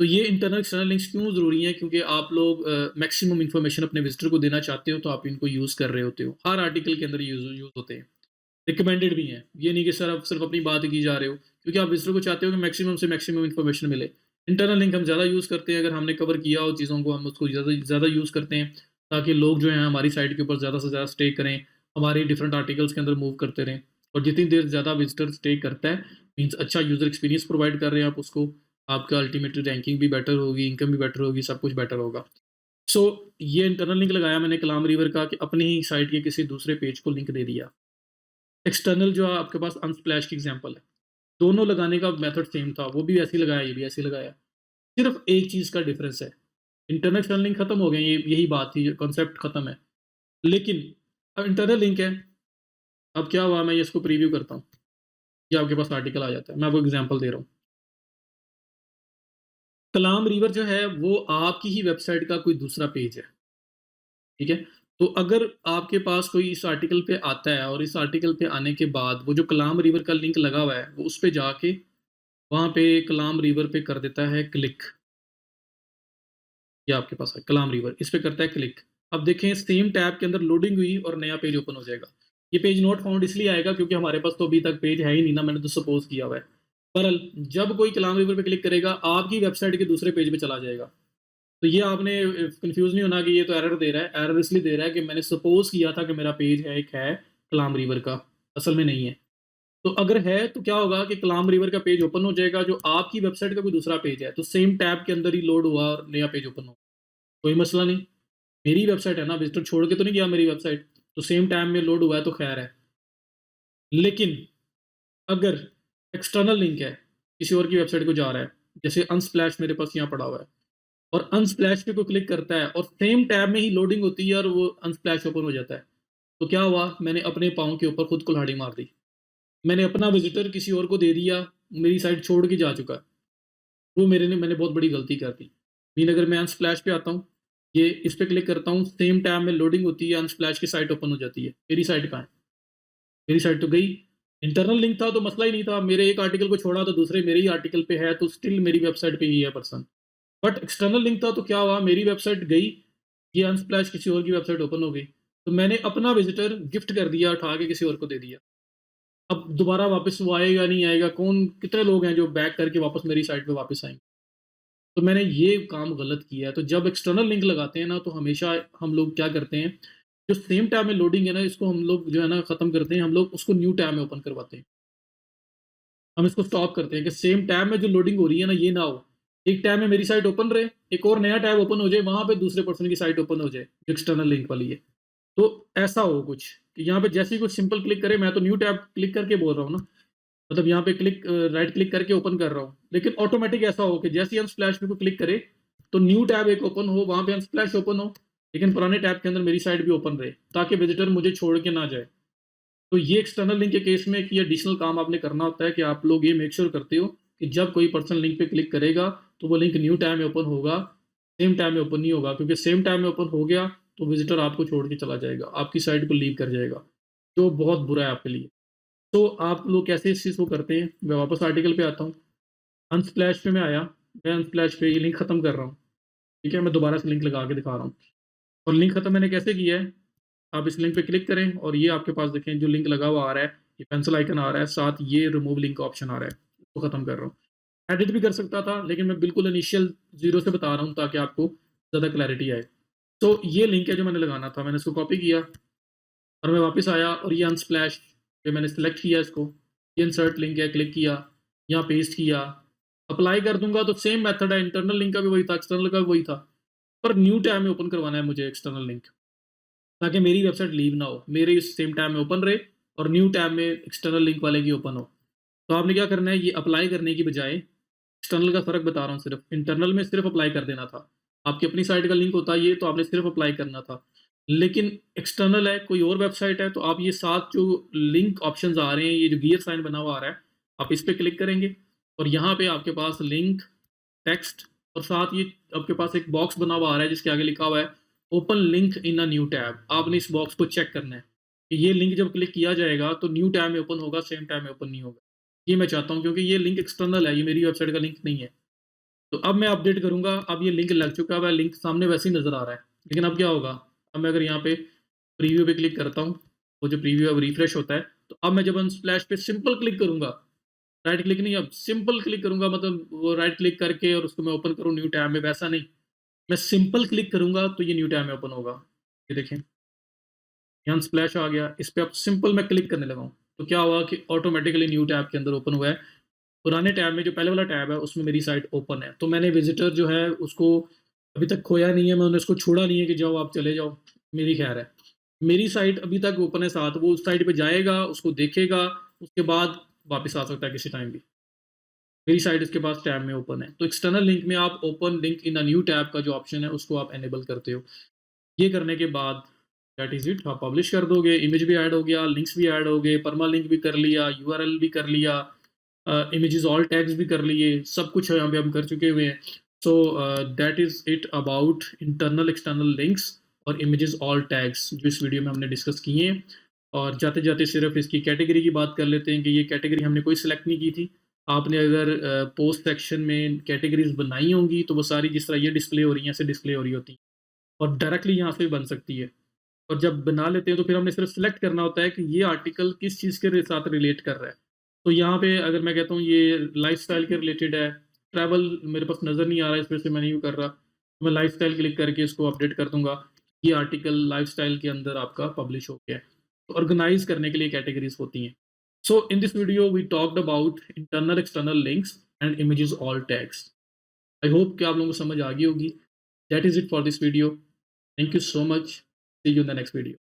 Speaker 1: तो ये इंटरनल एक्सटर्नल लिंक्स क्यों ज़रूरी हैं? क्योंकि आप लोग मैक्सिमम इन्फॉर्मेशन अपने विजिटर को देना चाहते हो, तो आप इनको यूज़ कर रहे होते हो। हर आर्टिकल के अंदर यूज़ होते हैं, रिकमेंडेड भी हैं। ये नहीं कि सर आप सिर्फ अपनी बात की जा रहे हो, क्योंकि आप विजिटर को चाहते हो कि मैक्सिमम से मैक्सिमम इन्फॉर्मेशन मिले। इंटरनल लिंक हम ज़्यादा यूज़ करते हैं, अगर हमने कवर किया हो चीज़ों को, हम उसको ज़्यादा ज़्यादा यूज़ करते हैं, ताकि लोग जो हैं हमारी साइट के ऊपर ज़्यादा से ज़्यादा स्टे करें, हमारे डिफरेंट आर्टिकल्स के अंदर मूव करते रहें। और जितनी देर ज़्यादा विजिटर स्टे करता है, मीन्स अच्छा यूज़र एक्सपीरियंस प्रोवाइड कर रहे हैं आप उसको, आपका अल्टीमेटली रैंकिंग भी बेटर होगी, इनकम भी बेटर होगी, सब कुछ बेटर होगा। सो ये इंटरनल लिंक लगाया मैंने कलाम रिवर का, कि अपनी ही साइट के किसी दूसरे पेज को लिंक दे दिया। एक्सटर्नल जो है आपके पास अनस्प्लैश की एग्जांपल है। दोनों लगाने का मेथड सेम था, वो भी ऐसे ही लगाया, ये भी ऐसे ही लगाया। सिर्फ एक चीज़ का डिफरेंस है, इंटरनल एक्सटर्नल लिंक खत्म हो गए, ये यही बात थी, कॉन्सेप्ट खत्म है। लेकिन अब इंटरनल लिंक है, अब क्या हुआ, मैं ये इसको प्रीव्यू करता हूँ, ये आपके पास आर्टिकल आ जाता है। मैं आपको एग्जांपल दे रहा हूँ। कलाम रिवर जो है वो आपकी ही वेबसाइट का कोई दूसरा पेज है, ठीक है? तो अगर आपके पास कोई इस आर्टिकल पे आता है और इस आर्टिकल पे आने के बाद वो जो कलाम रिवर का लिंक लगा हुआ है, वो उस पे जाके वहाँ पे कलाम रिवर पे कर देता है क्लिक। ये आपके पास है कलाम रिवर, इस पे करता है क्लिक। अब देखें सेम टैब के अंदर लोडिंग हुई और नया पेज ओपन हो जाएगा। ये पेज नॉट फाउंड इसलिए आएगा क्योंकि हमारे पास तो अभी तक पेज है ही नहीं ना, मैंने तो सपोज किया हुआ है। पर जब कोई कलाम रिवर पे क्लिक करेगा, आपकी वेबसाइट के दूसरे पेज पे चला जाएगा। तो ये आपने कंफ्यूज नहीं होना कि ये तो एरर दे रहा है। एरर इसलिए दे रहा है कि मैंने सपोज किया था कि मेरा पेज है, एक है कलाम रिवर का, असल में नहीं है। तो अगर है तो क्या होगा कि कलाम रिवर का पेज ओपन हो जाएगा, जो आपकी वेबसाइट का कोई दूसरा पेज है, तो सेम टैब के अंदर ही लोड हुआ और नया पेज ओपन हो, कोई मसला नहीं। मेरी वेबसाइट है ना, विजिटर छोड़ के तो नहीं गया मेरी वेबसाइट, तो सेम टाइम में लोड हुआ है तो खैर है। लेकिन अगर एक्सटर्नल लिंक है, किसी और की वेबसाइट को जा रहा है, जैसे अनस्प्लैश मेरे पास यहाँ पड़ा हुआ है, और अनस्प्लैश पे कोई क्लिक करता है और सेम टैब में ही लोडिंग होती है और वो अनस्प्लैश ओपन हो जाता है, तो क्या हुआ, मैंने अपने पाँव के ऊपर खुद कुल्हाड़ी मार दी। मैंने अपना विजिटर किसी और को दे दिया, मेरी साइट छोड़ के जा चुका है। वो मैंने बहुत बड़ी गलती कर दी। मीन अगर मैं अनस्प्लैश पे आता हूँ, ये इस पे क्लिक करता हूँ, सेम टाइम में लोडिंग होती है, अनस्प्लैश की साइट ओपन हो जाती है। मेरी साइट कहाँ है? मेरी साइट तो गई। इंटरनल लिंक था तो मसला ही नहीं था, मेरे एक आर्टिकल को छोड़ा तो दूसरे मेरे ही आर्टिकल पे है, तो स्टिल मेरी वेबसाइट पे ही है पर्सन। बट एक्सटर्नल लिंक था तो क्या हुआ, मेरी वेबसाइट गई, ये अनस्प्लैश किसी और की वेबसाइट ओपन हो गई, तो मैंने अपना विजिटर गिफ्ट कर दिया, उठा के किसी और को दे दिया। अब दोबारा वापस वो आएगा नहीं आएगा, कौन, कितने लोग हैं जो बैक करके वापस मेरी साइट पे वापस आएंगे? तो मैंने ये काम गलत किया है। तो जब एक्सटर्नल लिंक लगाते हैं ना, तो हमेशा हम लोग क्या करते हैं, जो सेम टैब में लोडिंग है ना, इसको हम लोग जो है ना खत्म करते हैं, हम लोग उसको न्यू टैब में ओपन करवाते हैं। हम इसको स्टॉप करते हैं कि सेम टैब में जो लोडिंग हो रही है ना, ये ना हो। एक टैब में मेरी साइट ओपन रहे, एक और नया टैब ओपन हो जाए, वहां पे दूसरे पर्सन की साइट ओपन हो जाए जो एक्सटर्नल लिंक वाली है। तो ऐसा हो कुछ कि यहाँ पे जैसे ही कुछ सिंपल क्लिक करे, मैं तो न्यू टैब क्लिक करके बोल रहा हूँ ना, मतलब यहाँ पे क्लिक राइट क्लिक करके ओपन कर रहा हूँ, लेकिन ऑटोमेटिक ऐसा हो कि जैसे ही हम स्प्लैश पे को क्लिक करें, तो न्यू टैब एक ओपन हो, वहां पे हम स्प्लैश ओपन हो, लेकिन पुराने टैब के अंदर मेरी साइट भी ओपन रहे, ताकि विजिटर मुझे छोड़ के ना जाए। तो ये एक्सटर्नल लिंक के केस में कि एडिशनल काम आपने करना होता है कि आप लोग ये मेक श्योर करते हो कि जब कोई पर्सन लिंक पे क्लिक करेगा, तो वो लिंक न्यू टाइम में ओपन होगा, सेम टाइम में ओपन नहीं होगा, क्योंकि सेम टाइम में ओपन हो गया तो विजिटर आपको छोड़ के चला जाएगा, आपकी साइट को लीव कर जाएगा, जो बहुत बुरा है आपके लिए। तो आप लोग कैसे इस चीज़ को करते हैं, मैं वापस आर्टिकल पे आता हूँ। अनस्प्लैश पे मैं आया, मैं अनस्प्लैश पे ये लिंक खत्म कर रहा हूँ, ठीक है? मैं दोबारा से लिंक लगा के दिखा रहा हूँ। और लिंक खत्म मैंने कैसे किया है, आप इस लिंक पे क्लिक करें और ये आपके पास देखें जो लिंक लगा हुआ आ रहा है, ये पेंसिल आइकन आ रहा है, साथ ये रिमूव लिंक का ऑप्शन आ रहा है, इसको खत्म कर रहा हूँ। एडिट भी कर सकता था, लेकिन मैं बिल्कुल इनिशियल ज़ीरो से बता रहा हूँ ताकि आपको ज़्यादा क्लैरिटी आए। तो ये लिंक है जो मैंने लगाना था, मैंने इसको कॉपी किया और मैं वापस आया और ये अनस्प्लैश पे मैंने सेलेक्ट किया इसको, ये इंसर्ट लिंक है, क्लिक किया, यहाँ पेस्ट किया, अप्लाई कर दूंगा तो सेम मेथड है, इंटरनल लिंक का भी वही था, एक्सटर्नल का भी वही था, पर न्यू टैब में ओपन करवाना है मुझे एक्सटर्नल लिंक, ताकि मेरी वेबसाइट लीव ना हो, मेरे इस सेम टैब में ओपन रहे और न्यू टैब में एक्सटर्नल लिंक वाले की ओपन हो। तो आपने क्या करना है, ये अप्लाई करने की बजाय एक्सटर्नल का फ़र्क बता रहा हूँ सिर्फ़, इंटरनल में सिर्फ़ अप्लाई कर देना था। आपकी अपनी साइट का लिंक होता है ये, तो आपने सिर्फ़ अप्लाई करना था। लेकिन एक्सटर्नल है, कोई और वेबसाइट है, तो आप ये 7 जो लिंक ऑप्शंस आ रहे हैं, ये जो गियर साइन बना हुआ आ रहा है, आप इस पे क्लिक करेंगे और यहाँ पे आपके पास लिंक, टेक्स्ट और साथ ये आपके पास एक बॉक्स बना हुआ आ रहा है जिसके आगे लिखा हुआ है open link in a new tab. आपने इस बॉक्स को चेक करना है कि ये लिंक जब क्लिक किया जाएगा तो न्यू टैब में ओपन होगा, सेम टैब में ओपन नहीं होगा। ये मैं चाहता हूँ क्योंकि ये लिंक एक्सटर्नल है, ये मेरी वेबसाइट का लिंक नहीं है। तो अब मैं अपडेट करूँगा, अब ये लिंक लग चुका है, लिंक सामने वैसे ही नज़र आ रहा है। लेकिन अब क्या होगा, अब मैं अगर यहाँ पे प्रीव्यू पे क्लिक करता हूँ, वो जो प्रीव्यू है वो रिफ्रेश होता है, तो अब मैं जब अनस्प्लैश पे सिंपल क्लिक करूँगा, राइट क्लिक नहीं, अब सिंपल क्लिक करूँगा, मतलब वो राइट क्लिक करके और उसको मैं ओपन करूँ न्यू टैब में, वैसा नहीं। मैं सिंपल क्लिक करूँगा तो ये न्यू टैब में ओपन होगा। ये देखें, यहाँ स्प्लैश आ गया, इस पे अब सिंपल मैं क्लिक करने लगा हूँ, तो क्या हुआ कि ऑटोमैटिकली न्यू टैब के अंदर ओपन हुआ है। पुराने टैब में जो पहले वाला टैब है उसमें मेरी साइट ओपन है, तो मैंने विज़िटर जो है उसको अभी तक खोया नहीं है, मैंने उसको छोड़ा नहीं है कि जाओ आप चले जाओ, मेरी खैर है। मेरी साइट अभी तक ओपन है साथ, वो उस साइट पे जाएगा, उसको देखेगा, उसके बाद वापस आ सकता है किसी टाइम भी। मेरी साइट इसके पास टैब में ओपन है। तो एक्सटर्नल लिंक में आप open link in a new tab का जो ऑप्शन है उसको आप इनेबल करते हो। ये करने के बाद दैट इज़ इट, आप पब्लिश कर दोगे, इमेज भी ऐड हो गया, लिंक्स भी ऐड हो गए, परमालिंक भी कर लिया, यूआरएल भी कर लिया, इमेजेस ऑल टैग्स भी कर लिए, सब कुछ यहाँ पे हम कर चुके हुए हैं। So that is it about internal external links और इमेजेस ऑल टैग्स जो इस वीडियो में हमने डिस्कस किए हैं। और जाते-जाते सिर्फ इसकी कैटेगरी की बात कर लेते हैं कि ये कैटेगरी हमने कोई सिलेक्ट नहीं की थी। आपने अगर पोस्ट सेक्शन में कैटेगरीज़ बनाई होंगी तो वो सारी जिस तरह ये डिस्प्ले हो रही हैं, ऐसे डिस्प्ले हो रही होती हैं और डायरेक्टली यहाँ से भी बन सकती है। और जब बना लेते हैं तो फिर हमने सिर्फ सिलेक्ट करना होता है कि ये आर्टिकल किस चीज़ के साथ रिलेट कर रहा है। तो यहाँ पे अगर मैं कहता हूँ ये लाइफ़स्टाइल के रिलेटेड है, ट्रैवल मेरे पास नज़र नहीं आ रहा है इस वजह से मैं नहीं कर रहा। तो मैं लाइफ़स्टाइल क्लिक करके इसको अपडेट कर दूँगा। ये आर्टिकल लाइफ़स्टाइल के अंदर आपका पब्लिश हो गया है। तो ऑर्गेनाइज़ करने के लिए कैटेगरीज़ होती हैं। So in this video we talked about internal external links and images alt tags. I hope कि आप लोगों को समझ आ गई होगी। That is it for this video. Thank you so much. See you in the next video.